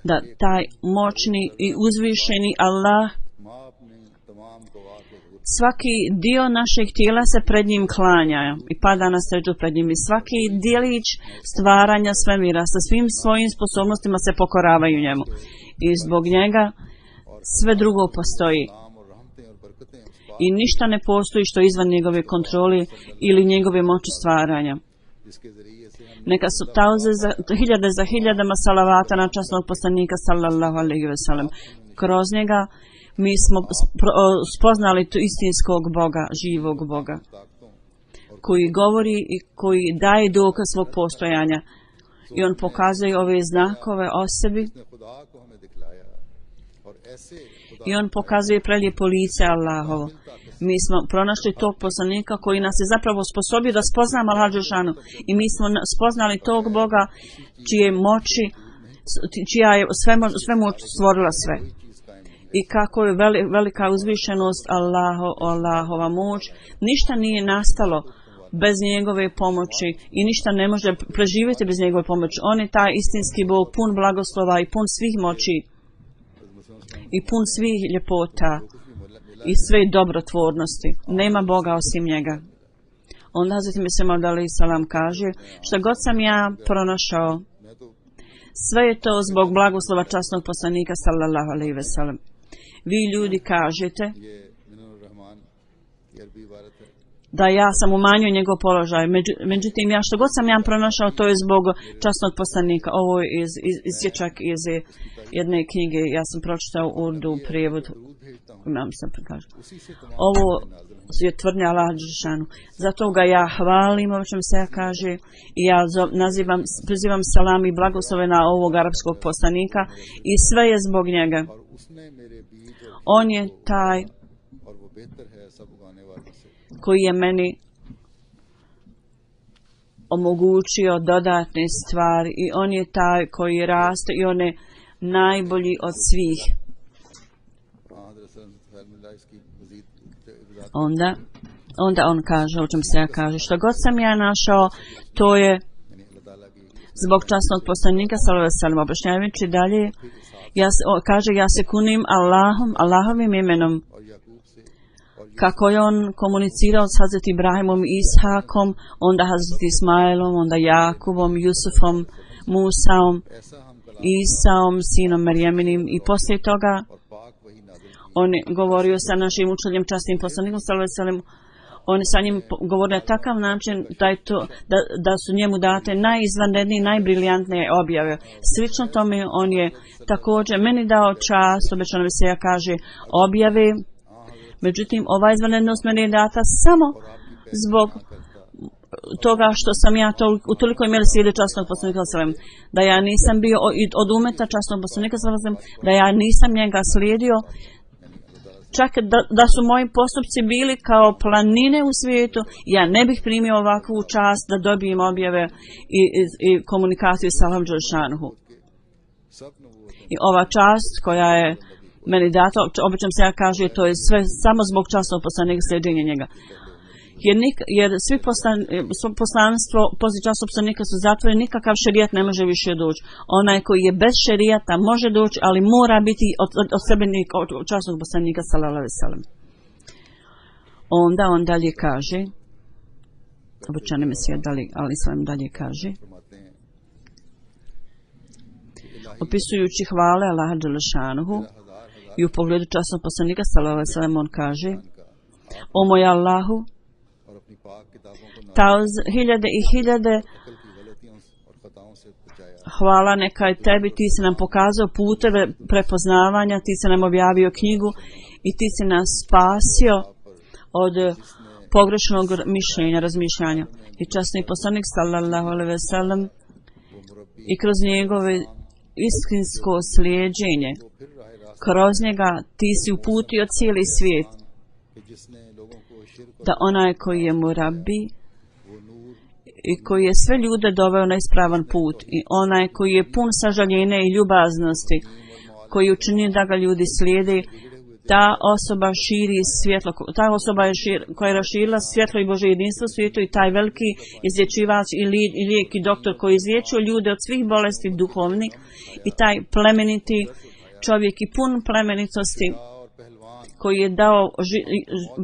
da taj moćni i uzvišeni Allah svaki dio našeg tijela se pred njim klanja i pada na seždu pred njim i svaki dijelić stvaranja svemira sa svim svojim sposobnostima se pokoravaju njemu i zbog njega sve drugo postoji i ništa ne postoji što je izvan njegove kontrole ili njegove moći stvaranja. Neka su hiljade za hiljadama salavata na časnog poslanika sallallahu alejhi ve sellem. Kroz njega mi smo spoznali tu istinskog Boga, živog Boga, koji govori i koji daje dokaz svog postojanja. I on pokazuje ove znakove o sebi. I on pokazuje prelijepo lice Allahovo. Mi smo pronašli tog poslanika koji nas je zapravo sposobio da spoznamo Allaha dželešanu i mi smo spoznali tog Boga čije moći, čija je sve moć stvorila sve. I kako je velika uzvišenost Allahova moć, ništa nije nastalo bez njegove pomoći i ništa ne može preživjeti bez njegove pomoći. On je taj istinski Bog, pun blagoslova i pun svih moći i pun svih ljepota i sve dobrotvornosti. Nema Boga osim njega. Onda Hazreti Mesih Maud alejhi salam kaže, što god sam ja pronašao, sve je to zbog blagoslova časnog poslanika sallallahu alejhi ve sellem. Vi ljudi kažete da ja sam umanjio njegov položaj. Međutim, ja što god sam ja pronašao, to je zbog časnog poslanika. Ovo je isječak iz jedne knjige. Ja sam pročitao urdu prijevod. Imam sam kaže. Ovo je tvrdnja Allaha dželešanu. Zato ga ja hvalim, ovo čemu se ja kaže, i ja prizivam salam i blagoslove na ovog arapskog poslanika i sve je zbog njega. On je taj koji je meni omogućio dodatne stvari i on je taj koji raste i on je najbolji od svih. Onda on kaže, o čem se ja kaže, što god sam ja našao, to je zbog časnog poslanika sallallahu alejhi ve sellem. Objašnjavajući dalje, kaže, ja se kunim Allahovim imenom, kako je on komunicirao s Hazreti Ibrahimom i Ishakom, onda Hazreti Ismailom, onda Jakubom, Jusufom, Musaom, Isaom, sinom Marijeminim i poslije toga on je govorio sa našim učiteljem časnim poslanikom sallallahu alejhi ve sellem. On je sa njim govorio na takav način da su njemu date najizvanrednije, najbriljantnije objave. Slično tome on je također meni dao čast, obećano bi se ja kaže, objave. Međutim, ova izvanrednost meni je data samo zbog toga što sam ja u toliko imeli slijede časnog poslanika sallallahu alejhi ve sellem, da ja nisam bio od umeta časnog poslanika sallallahu alejhi ve sellem, da ja nisam njega slijedio, čak da su moji postupci bili kao planine u svijetu, ja ne bih primio ovakvu čast da dobijem objave i komunikaciju sa Allahom dželešanu. I ova čast koja je meni data, obično se ja kaže, to je sve samo zbog časnog poslanika, sljeđenja njega. Jer svi poslanstvo poslije časnog poslanika su zatvoreni, nikakav šerijat ne može više doći. Onaj koji je bez šerijata može doći, ali mora biti od sebenik od časnog poslanika sallallahu alejhi ve sellem. Onda on dalje kaže, običajno Mesija ali sam dalje kaže, opisujući hvale Allaha dželešanu I u pogledu časnog poslanika sallallahu alejhi ve sellem on kaže: O moj Allahu, hiljade i hiljade hvala neka je tebi, ti si nam pokazao puteve prepoznavanja, ti si nam objavio knjigu i ti si nas spasio od pogrešnog mišljenja, razmišljanja. I časni poslanik sallallahu alejhi ve sellem i kroz njegove istinsko slijeđenje, kroz njega ti si uputio cijeli svijet, da onaj koji je murabbi i koji je sve ljude doveo na ispravan put i onaj koji je pun sažaljenja i ljubaznosti, koji učini da ga ljudi slijede, ta osoba širi svjetlo, ta osoba je koja je raširila svjetlo i Božje jedinstvo u svijetu i taj veliki izlječivač i lijek i doktor koji je izliječio ljude od svih bolesti duhovnih i taj plemeniti čovjek i pun plemenitosti koji je dao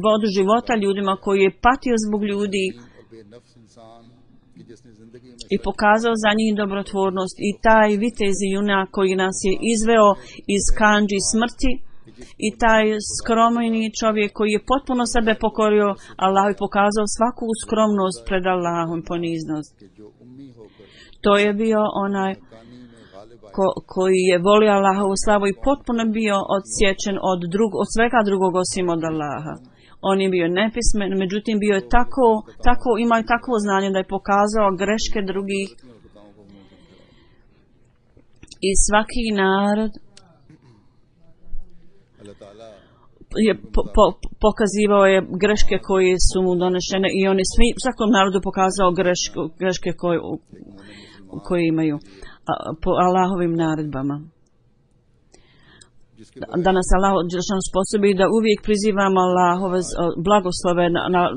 vodu života ljudima, koji je patio zbog ljudi i pokazao za njih dobrotvornost i taj vitez i junak koji nas je izveo iz kandži smrti i taj skromni čovjek koji je potpuno sebe pokorio Allahu i pokazao svaku skromnost pred Allahom, poniznost. To je bio onaj koji je volio Allahovu slavu i potpuno bio odsječen od svega drugog osim od Allaha. On je bio nepismen, međutim bio je imao je takvo znanje da je pokazao greške drugih i svaki narod je pokazivao je greške koje su mu donešene i on je svakom narodu pokazao greške koje imaju po Allahovim naredbama. Da nas Allah sposobi da uvijek prizivamo Allahove blagoslove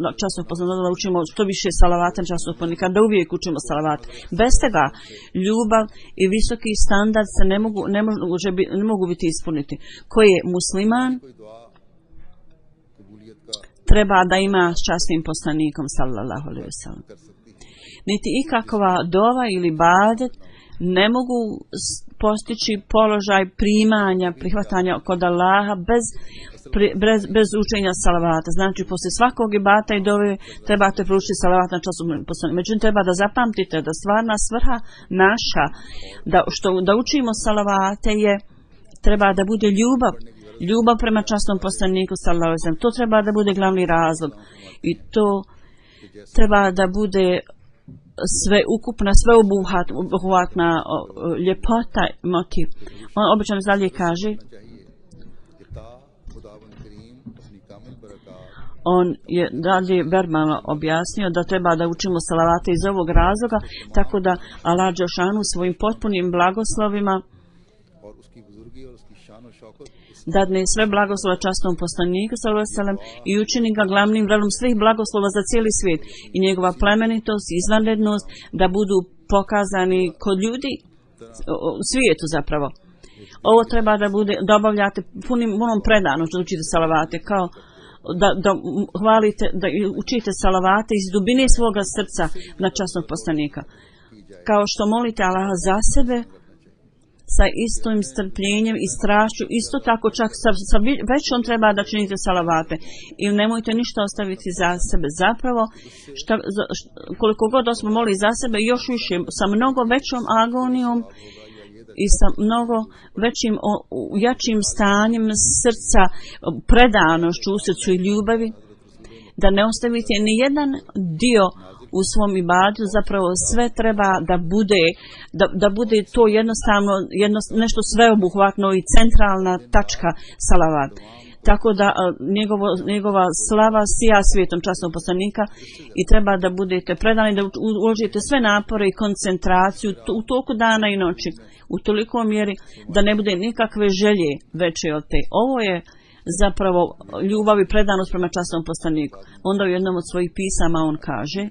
na časnog poslanika, da učimo što više salavata na časnog poslanika, da uvijek učimo salavat. Bez toga ljubav i visoki standard se ne mogu biti ispuniti. Koji je musliman treba da ima s časnim poslanikom sallallahu alejhi ve sellem. Niti ikakva dova ili ibadet ne mogu postići položaj primanja, prihvatanja kod Allaha bez učenja salavata. Znači, poslije svakog ibadeta i dove trebate proučiti salavat na časnog poslanika. Međutim, treba da zapamtite da stvarna svrha naša, da učimo salavate treba da bude ljubav prema časnom poslaniku sallallahu alejhi ve sellem. To treba da bude glavni razlog i to treba da bude sveobuhvatna ljepota motiv. On obično dalje kaže, on je dalje verbalno objasnio da treba da učimo salavate iz ovog razloga, tako da Allah dželešanu svojim potpunim blagoslovima dadne sve blagoslova časnom poslaniku sallallahu alejhi ve sellem i učini ga glavnim vredom svih blagoslova za cijeli svijet i njegova plemenitost i izvanrednost da budu pokazani kod ljudi u svijetu zapravo. Ovo treba da bude, da obavljate punom predanošću da učite salavate, kao da hvalite, da učite salavate iz dubine svoga srca na časnog poslanika. Kao što molite Allaha za sebe, sa istim strpljenjem i strašću, isto tako čak sa većom treba da činite salavate. I nemojte ništa ostaviti za sebe. Zapravo, koliko god smo molili za sebe, još više, sa mnogo većom agonijom i sa mnogo većim, jačim stanjem srca, predanošću u srcu i ljubavi, da ne ostavite ni jedan dio u svom ibadu, zapravo sve treba da bude to jednostavno nešto sveobuhvatno i centralna tačka salavat. Tako da njegova slava sija svijetom časnog poslanika i treba da budete predani, da uložite sve napore i koncentraciju u toku dana i noći, u toliko mjeri da ne bude nikakve želje veće od te. Ovo je zapravo ljubav i predanost prema časnom poslaniku. Onda u jednom od svojih pisama on kaže,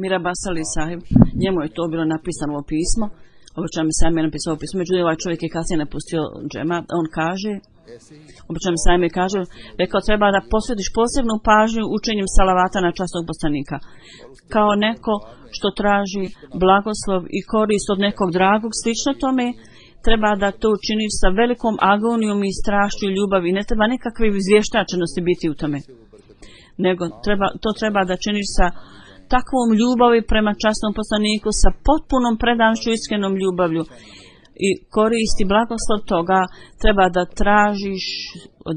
Mira Basali sahib, njemu je to bilo napisano ovo pismo, obično mi sam je napisao ovo pismo, međutim ovaj čovjek je kasnije napustio džema, on kaže, obično mi sam je kaže, rekao treba da posvetiš posebnu pažnju učenjem salavata na časnog poslanika, kao neko što traži blagoslov i korist od nekog dragog, slično tome, treba da to činiš sa velikom agonijom i strašću i ljubavi. Ne treba nikakve izvještačenosti biti u tome. Nego to treba da činiš sa takvom ljubavi prema časnom poslaniku, sa potpunom predanošću, iskrenom ljubavlju. I koristi blagoslov toga, treba da tražiš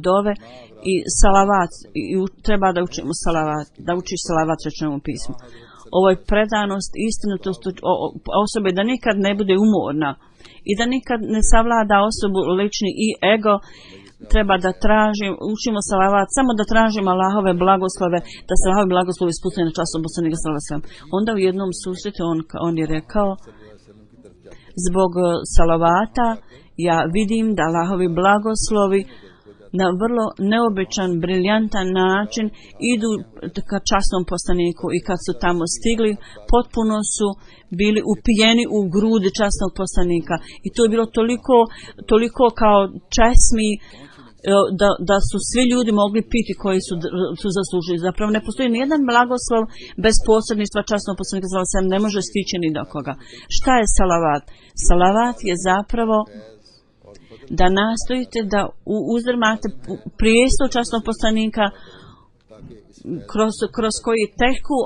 dove i salavat, i treba da učimo salavat, da učiš salavat rečenom pismu. Ovo je predanost, istinitost osobe, da nikad ne bude umorna i da nikad ne savlada osobu lični i ego. Treba da učimo salavat, samo da tražimo Allahove blagoslove, da se Allahove blagoslovi spuste na časnom poslanika sallallahu alejhi ve sellem. Onda u jednom susretu on je rekao, zbog salavata ja vidim da Allahovi blagoslovi na vrlo neobičan, briljantan način idu ka časnom poslaniku i kad su tamo stigli, potpuno su bili upijeni u grudi časnog poslanika i to je bilo toliko kao česmi da su svi ljudi mogli piti koji su zaslužili. Zapravo ne postoji nijedan blagoslov bez posredništva časnog poslanika sallallahu alejhi ve sellem, ne može stići ni do koga. Šta je salavat? Salavat je zapravo da nastojite da uzdrmate prijestol časnog poslanika kroz koji teku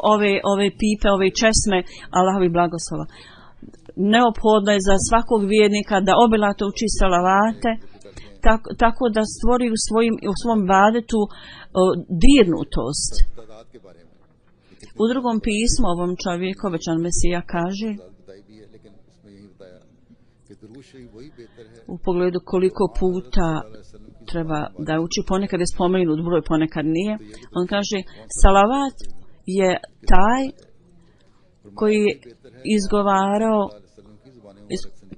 ove pipe, ove česme Allahovi blagoslova. Neophodno je za svakog vjernika da obilato uči salavate, tako da stvori u svom badetu dirnutost. U drugom pismu ovom čovjeku, obećan Mesija, kaže u pogledu koliko puta treba da uči, ponekad je spomenut broj, ponekad nije. On kaže, salavat je taj koji je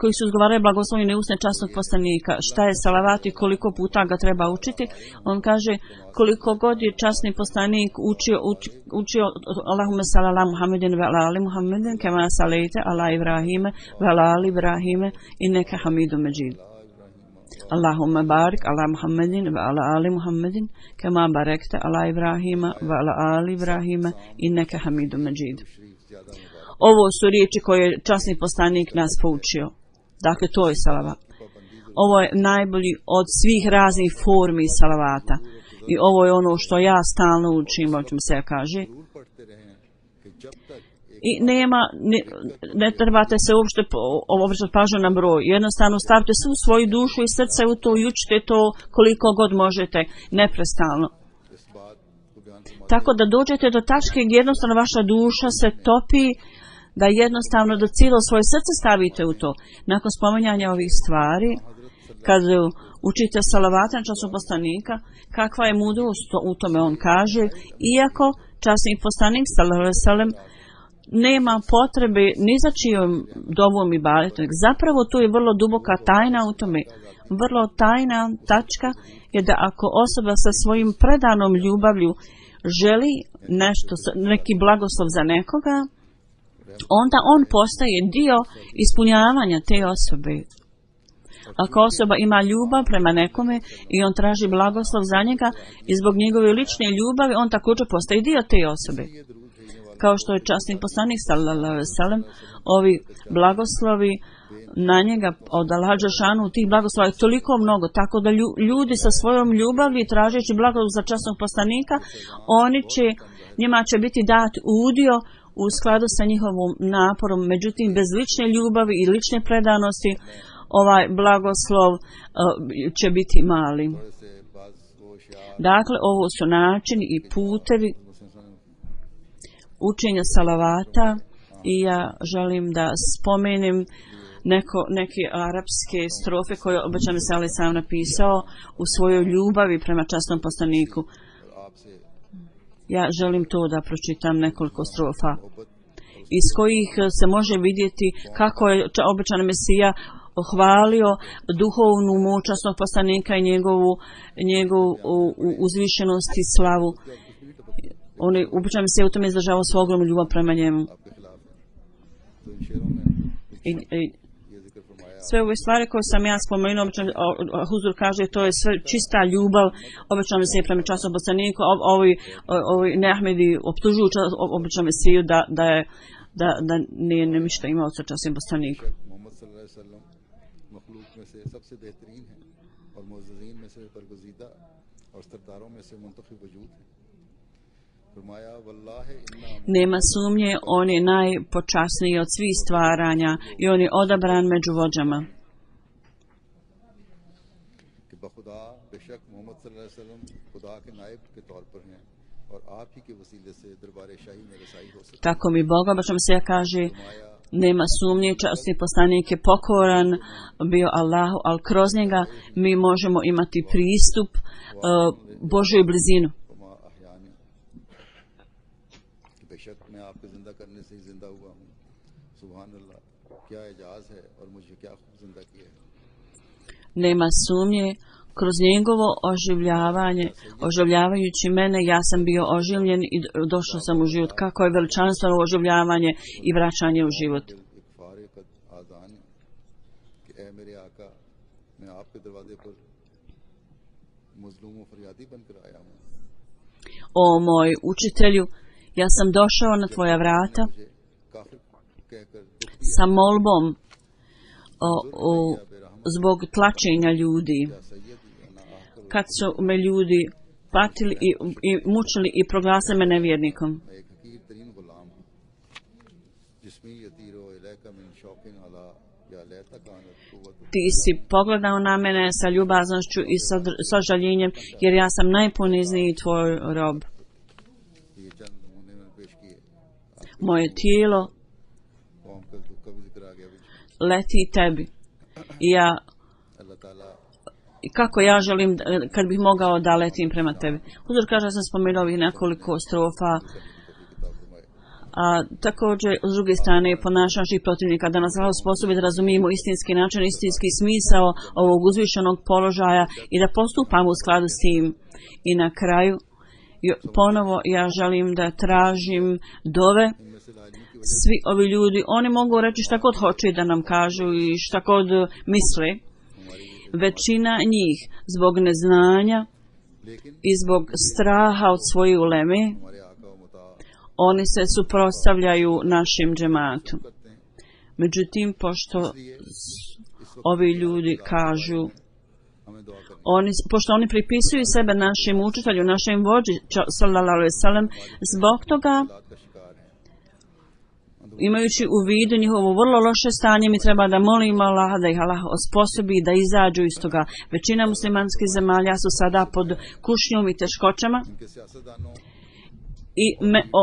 koji su izgovarali blagoslovljene usne časnog poslanika. Šta je salavat i koliko puta ga treba učiti? On kaže, koliko god je časni poslanik učio Allahumme salli ala Muhammedin ve ala ali Muhammedin kema salejte ala Ibrahime ve ala ali Ibrahime inneke hamidun međid. Allahumme barik ala Muhammedin ve ala ali Muhammedin kema barekte ala Ibrahima ve ala ali Ibrahime inneke hamidun međid. Ovo su riječi koje je časni poslanik nas poučio. Dakle, to je salavat. Ovo je najbolji od svih raznih formi salavata. I ovo je ono što ja stalno učim, o čemu se kaže. I ne trebate se uopšte obraćati pažnju na broj. Jednostavno stavite svu svoju dušu i srce u to i učite to koliko god možete, neprestalno. Tako da dođete do tačke gdje jednostavno vaša duša se topi, da jednostavno do cijelo svoje srce stavite u to. Nakon spominjanja ovih stvari, kad učite salavata na časnog poslanika, kakva je mudrost u tome, on kaže, iako časni poslanik sallallahu alejhi ve sellem nema potrebe ni za čijom dovom i baletom. Zapravo tu je vrlo duboka tajna u tome. Vrlo tajna tačka je da ako osoba sa svojim predanom ljubavlju želi neki blagoslov za nekoga, onda on postaje dio ispunjavanja te osobe. Ako osoba ima ljubav prema nekome i on traži blagoslov za njega i zbog njegove lične ljubavi, on također postaje dio te osobe. Kao što je časni poslanik sallallahu alejhi ve sellem, ovi blagoslovi na njega od Allaha dželešanu, tih blagoslova je toliko mnogo, tako da ljudi sa svojom ljubavlju tražeći blagoslov za časnog poslanika, njima će biti dat udio u skladu sa njihovom naporom. Međutim, bez lične ljubavi i lične predanosti ovaj blagoslov će biti mali. Dakle, ovo su načini i putevi učenja salavata i ja želim da spomenem neke arapske strofe koje obećan se Ali sam napisao u svojoj ljubavi prema časnom poslaniku. Ja želim to da pročitam nekoliko strofa iz kojih se može vidjeti kako je obećan Mesija hvalio duhovnu moć časnog poslanika i njegovu uzvišenost i slavu. Obećan Mesija u tome izražavao svoju ogromnu ljubav prema njemu. Sve ove stvari koje sam ja spomenuo, Huzur kaže, to je sve čista ljubav, obećan Mesija prema časnom poslaniku. Ovi neahmedi optužuju obećan Mesiju da nije ništa imao sa časnim poslanikom. मखलूक में से सबसे बेहतरीन है और मुअज़्ज़ज़ीन में से बरगुज़ीदा और सरदारों में से मुंतखब वजूद है। फरमाया वल्लाहि इन्ना Nema sumnje, on je najpočasniji od svih stvaranja i on je odabran među vođama. कि बखुदा बेशक मोहम्मद सल्लल्लाहु अलैहि वसल्लम खुदा के नायब के तौर पर हैं और आप ही के वसीले से दरबार शाही में रसाई हो सकती Tako mi Boga, bačom se kaže, nema sumnje, časni poslanik je pokoran bio Allahu, ali kroz njega mi možemo imati pristup Božoj blizinu. फरमा अहयानी कि बेशक मैं आपके जिंदा करने से ही जिंदा हुआ हूँ। सुभान अल्लाह, क्या एजाज है और मुझे क्या खूब जिंदा किया है। Nema sumnje, kroz njegovo oživljavajući mene, ja sam bio oživljen i došao sam u život. Kako je veličanstveno oživljavanje i vraćanje u život. एक फारिग आज़ान कि ए मेरे आका, मैं आपके दरवाजे पर मजलूम व फरियादी बनकर आया हूँ। O moj učitelju, ja sam došao na tvoja vrata मुझे काफिर कहकर दुख दिया sa molbom zbog tlačenja ljudi. या सैयदी अना आकर Kad su me ljudi patili i mučili i proglasili me nevjernikom. मैं एक हकीर तरीन गुलाम हूँ जिसमें यतीरो इलैका मिन शौकिन अला या लैता कानत कुव्वत। Ti si pogledao na mene sa ljubaznošću i sa žaljenjem, jer ja sam najponizniji tvoj rob. ये चंद नमूने मैंने पेश किए। Moje tijelo कौम का दुख का भी जिक्र आ गया। leti tebi. I अल्लाह ताला kako ja želim, kad bih mogao da letim prema tebi. Huzur kaže, ja sam spomenuo ovih nekoliko strofa, a također s druge strane ponašanje naših protivnika da nas Allah sposobi da razumijemo istinski način, istinski smisao ovog uzvišenog položaja i da postupamo u skladu s tim. I na kraju ponovo ja želim da tražim dove. Svi ovi ljudi, oni mogu reći šta god hoće da nam kažu i šta god misle. Većina njih zbog neznanja i zbog straha od svoje uleme, हमारे आका व मुता oni se suprotstavljaju našem džematu. Međutim, pošto ovi ljudi kažu, हमें दुआ करनी pošto oni pripisuju sebe našem učitelju, našem vođi, sallallahu alejhi ve sellem, zbog toga, का शिकार है। imajući u vidu njihovo vrlo loše stanje, mi treba da molimo Allaha da ih Allah osposobi da izađu iz toga. Većina muslimanskih zemalja su sada pod kušnjom i teškoćama इनके सियासतदानों i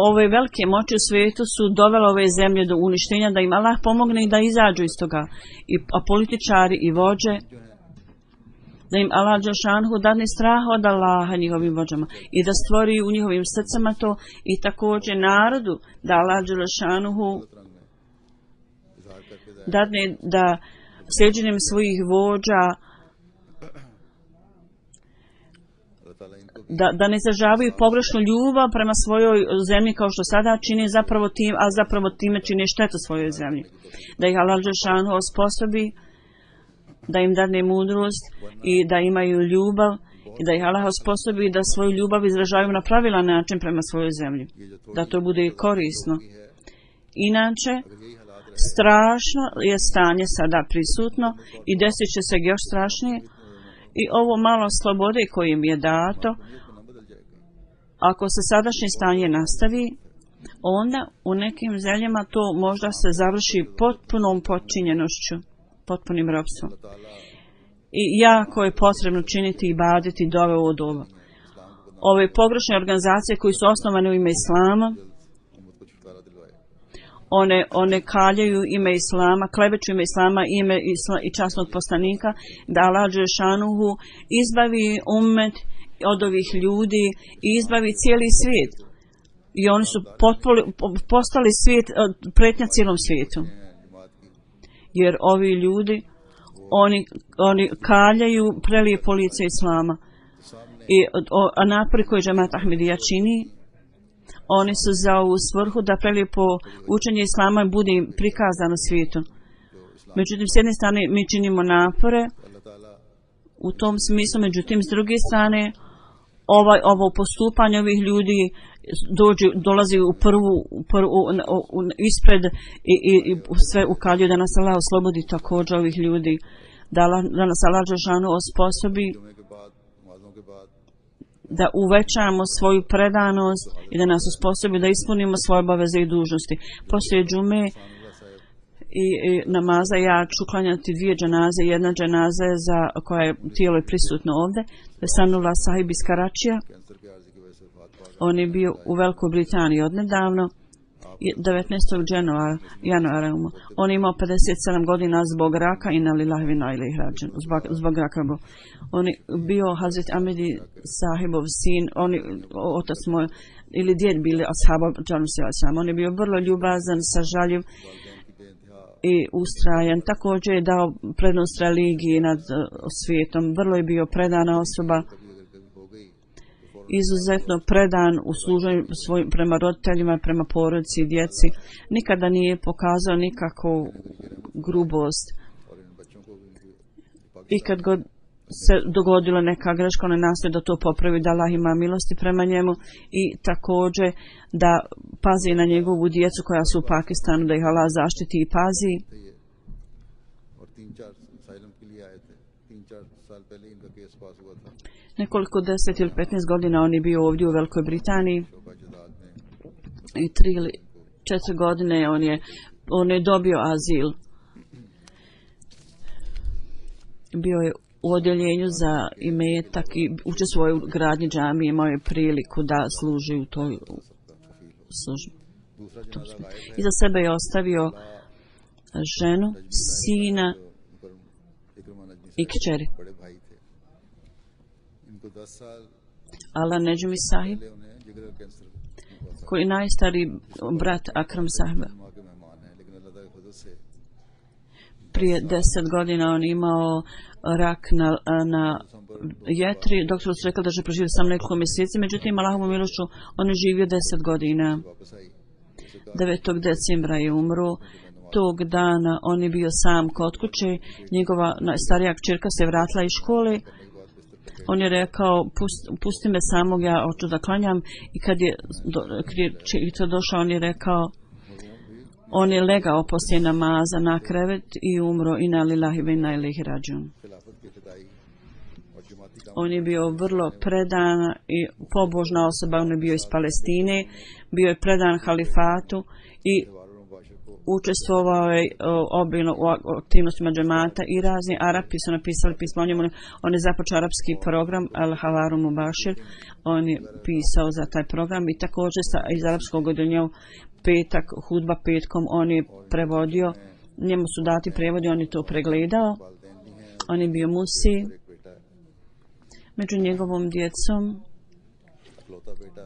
ove velike moći u svijetu su dovele ove zemlje do uništenja, da im Allah pomogne i da izađu iz toga. A političari i vođe, da im Allah dželšanhu dadne strah od Allaha njihovim vođama i da stvori u njihovim srcama to, i također narodu da Allah dželšanhu रंग में इजहार करके dadne da slijedjenjem svojih vođa अल्लाह ताला इनको da ne izražavaju pogrešnu ljubav prema svojoj zemlji kao što sada čine, zapravo time čine štetu svojoj zemlji. Da ih Allah dželšanhu osposobi, da im dadne mudrost i da imaju ljubav i da ih Allah osposobi da svoju ljubav izražavaju na pravilan način prema svojoj zemlji. Da to bude korisno. Inače, strašno je stanje sada prisutno i desit će se još strašnije, i ovo malo slobode koje im je dato, ako se sadašnje stanje nastavi, onda u nekim zemljama to možda se završi potpunom potčinjenošću, potpunim ropstvom. I jako je potrebno činiti i baditi dove u ovo doba. Ove pogrešne organizacije koji su osnovane u ime Islama, उम्मत को छुटकारा दिलवाए। one kaljaju ime Islama, kleveću ime Islama, ime i časnog poslanika, da Allah dželšanuhu izbavi ummet od ovih ljudi i izbavi cijeli svijet. I oni su postali svijet, pretnja cijelom svijetu. Jer ovi ljudi, oni kaljaju prelijepo lice Islama. I napori koje džemat Ahmedija čini, oni su za ovu svrhu da prelijepo učenje Islama bude prikazano svijetu. Međutim, s jedne strane mi činimo napore u tom smislu, međutim, s druge strane ovo postupanje ovih ljudi dolazi u prvu ispred i sve ukaljuju da nas Allah oslobodi također ovih ljudi. da nas Allah dželešanu osposobi जुमे के बाद नमाजों के बाद da uvećamo svoju predanost i da nas osposobi da ispunimo svoje obaveze i dužnosti. Poslije džume i namaza ja ću klanjati 2 dženaze. Jedna dženaza je za koja je tijelo je prisutno ovdje. Sanullah sahib iz Karačija. Cancer की आर्जी की वजह से वफात पा On je bio u Velikoj Britaniji odnedavno. 19. januara. On je imao 57 godina zbog raka i na lillahi wa inna ilaihi rađen. Zbog raka. On je bio Hazret Ahmedi sahibov sin, otac moj ili djed bili ashaba džanu selam. On je bio vrlo ljubazan, sažaljiv i ustrajan. Također je dao prednost religiji nad svijetom. Vrlo je bio predana osoba. Izuzetno predan u služenju svojim prema roditeljima, prema porodici i djeci. Nikada nije pokazao nikakvu grubost. I kad god se dogodila neka greška, on je nastoji da to popravi, da Allah ima milosti prema njemu i također da pazi na njegovu djecu koja su u Pakistanu, da ih Allah zaštiti i pazi. और 3-4 साइलम के लिए आए थे 3-4 साल पहले इनका केस पास हुआ था Nekoliko 10 ili 15 godina on je bio ovdje u Velikoj Britaniji शोभा जदाद में i 3 ili 4 godine on je dobio azil. Bio je u odjeljenju za imetak i učestvovao u gradnji džamije, imao je priliku da služi u toj službi. दूसरा जनाजा गायब है Iza sebe je ostavio ženu, sina इकरमा Najmi i kćeri. बड़े भाई थे इनको 10 साल Ala Neđmi sahib, पहले उन्हें जिगर का कैंसर हुआ था koji je najstariji brat Akram sahiba. माँ के मेहमान हैं लेकिन अल्लाह ताला की खुद से Prije 10 godina on imao rak na jetri. Doktor su rekli da će preživjeti samo nekoliko mjeseci, međutim, Allahovom milošću on je živio 10 godina. वापस आई 9. decembra je umro. Tog dana on je bio sam kod kuće. Njegova starija kćerka se vratila iz škole. On je rekao, pusti me samog, ja hoću da klanjam. I kad je to došao, on je rekao, on je legao poslije namaza na krevet i umro. Inna lillahi wa inna ilaihi rađun. खिलाफत के फिदाई और जमाती काम On je bio vrlo predan i pobožna osoba. On je bio iz Palestine. Bio je predan halifatu i वारों मुबाशर को učestvovao je obilno u aktivnostima džemata i razni Arapi su napisali pismo o njemu. On je započeo arapski program Al-Havaru Mubashir. On je pisao za taj program i također iz arapskog odjeljenja petak, hudba petkom, on je prevodio. Njemu su dati prevodi, on je to pregledao. वालदैन भी हैं On je bio musi. एक बेटा है Među njegovom djecom इकलौता बेटा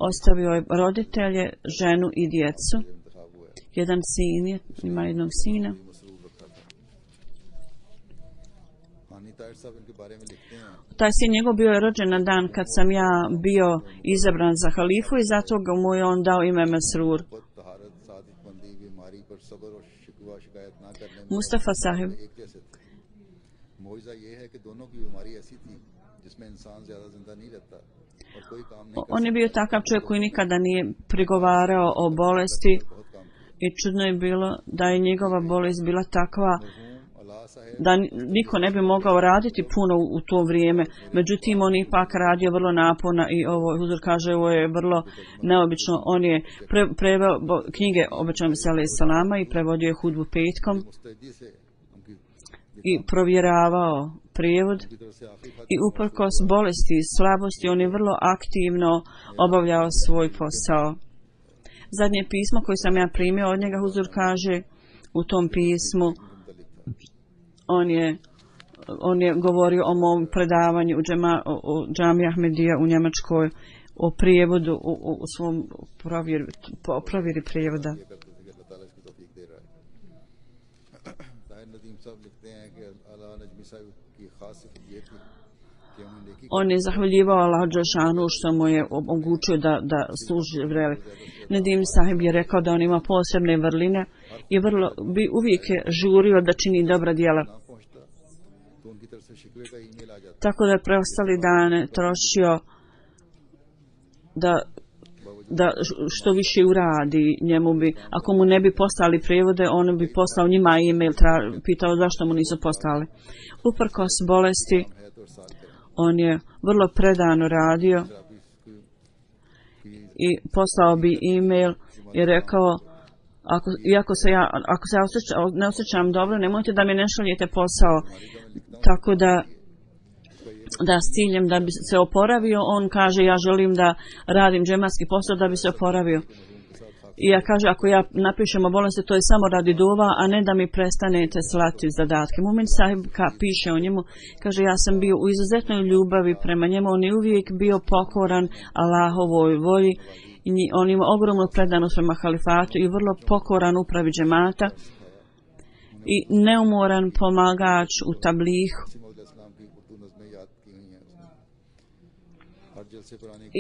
ostavio je roditelje, ženu i djecu. इंतखाब हुआ है Jedan sin je, ima jednog sina. Masroor रखा था हानी ताहिर साहब इनके बारे में लिखते हैं Taj sin njegov bio je rođen na dan kad sam ja bio izabran za halifu i zato ga mu je on dao ime Mesrur. खुद तहारत सादिकमंदी बीमारी पर सब्र और शिकवा शिकायत ना करने में Mustafa sahib, एक जैसे थे मौइज़ा ये है कि दोनों की बीमारी ऐसी थी जिसमें इंसान ज्यादा जिंदा नहीं रहता और कोई काम नहीं on je bio takav čovjek koji nikada nije prigovarao o bolesti बहुत काम i čudno je bilo da je njegova bolest bila takva Allah Saheb da niko ne bi mogao raditi puno u to vrijeme. Međutim, on je ipak radio vrlo naporno i ovo, Huzur kaže, ovo je vrlo neobično. On je preveo knjige obećanog se alaih salama i prevodio je hudbu petkom मुस्तैदी से उनकी i provjeravao prijevod. की तरफ से आखिरी खत I uprkos bolesti i slabosti, on je vrlo aktivno obavljao svoj posao. Zadnje pismo koje sam ja primio od njega, Huzur kaže, u tom pismu on je govorio o mom predavanju u džamiji Ahmedija u Njemačkoj, o prijevodu, u svom provjeri prijevoda. ये करते थे कि अल्लाह ताला इसकी तौफीक दे रहा है ताहिर नदीम साहब लिखते हैं कि अला नजमी साहब की खास सिफत ये थी कि उन्होंने नेकी On je zahvaljivao Allahu dželešanu što mu je omogućio da služi vreli. Nedim sahib je rekao da on ima posebne vrline i vrlo bi uvijek je žurio da čini dobra djela. ना पहुंचता तो उनकी तरफ से शिकवे का ईमेल आ जाता Tako da je preostali dane trošio da da što više uradi njemu bi, ako mu ne bi poslali prijevode, on bi poslao njima e-mail, pitao zašto mu nisu poslali. Uprkos bolesti, on je vrlo predano radio i poslao bi e-mail i rekao, ako se ja ne osjećam dobro, nemojte da mi ne šaljete posao. Tako da s ciljem da bi se oporavio, on kaže ja želim da radim džematski posao da bi se oporavio. I ja kaže, ako ja napišem o bolesti, to je samo radi dova, a ne da mi prestanete slati zadatke. Mumin Sahib piše o njemu, kaže, ja sam bio u izuzetnoj ljubavi prema njemu, on je uvijek bio pokoran Allahovoj volji, on ima ogromnu predanost prema halifatu i vrlo pokoran upravi džemata i neumoran pomagač u tablihu.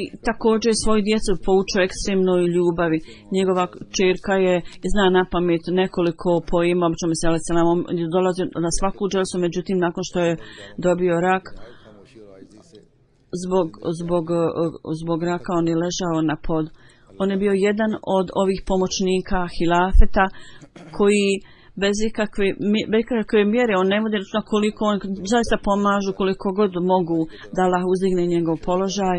I također svoju djecu poučio ekstremnoj ljubavi. Njegova čerka je zna na pamet nekoliko poima, on dolazi na svaku dželsu, međutim nakon što je dobio rak, zbog raka on je ležao na pod. On je bio jedan od ovih pomoćnika hilafeta koji bez ikakve mjere, on ne vodi računa koliko on zaista pomažu, koliko god mogu da Allah uzdigne njegov položaj.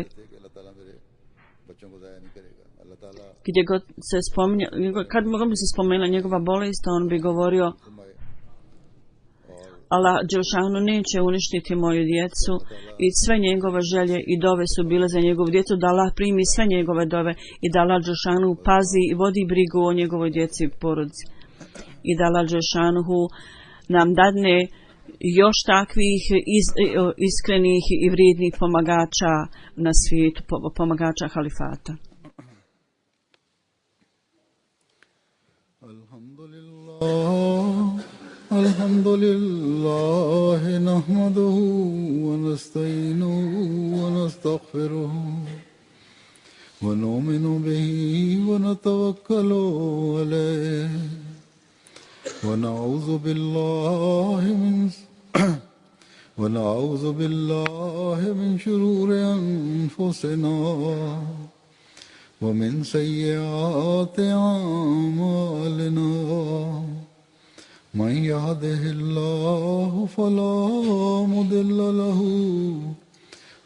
Gdje god se spominje, kad bi se spomenula njegova bolest, on bi govorio Allah Đelšanu neće uništiti moju djecu i sve njegove želje i dove su bile za njegovu djecu, da Allah primi sve njegove dove i da Allah Đelšanu pazi i vodi brigu o njegovoj djeci i porodici. I da Allah Đelšanuhu nam dadne još takvih iskrenih i vrijednih pomagača na svijetu, pomagača halifata. Alhamdulillah, nahmaduhu wa nasta'inuhu wa nastaghfiruhu wa nu'minu bihi wa natawakkalu alayhi ونعوذ بالله من شرور أنفسنا ومن سيئات أعمالنا من يهده الله فلا مضل له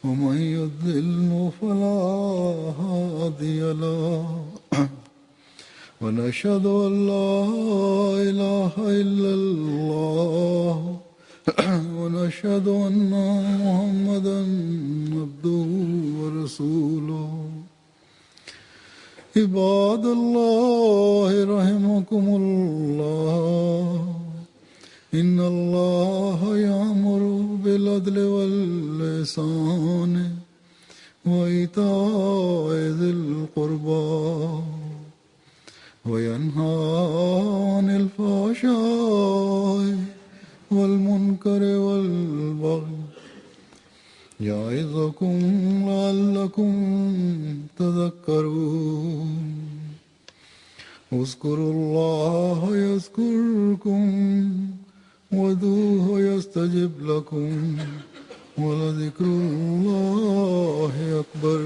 ومن يضلل فلا هادي له ونشهد أن لا إله إلا الله ونشهد أن محمدا عبده ورسوله عباد الله رحمكم الله إن الله يأمر بالعدل والإحسان وإيتاء ذي القربى وينهى عن الفحشاء والمنكر والبغي يعظكم لعلكم تذكرون اذكروا الله يذكركم وادعوه يستجب لكم ولذكر الله أكبر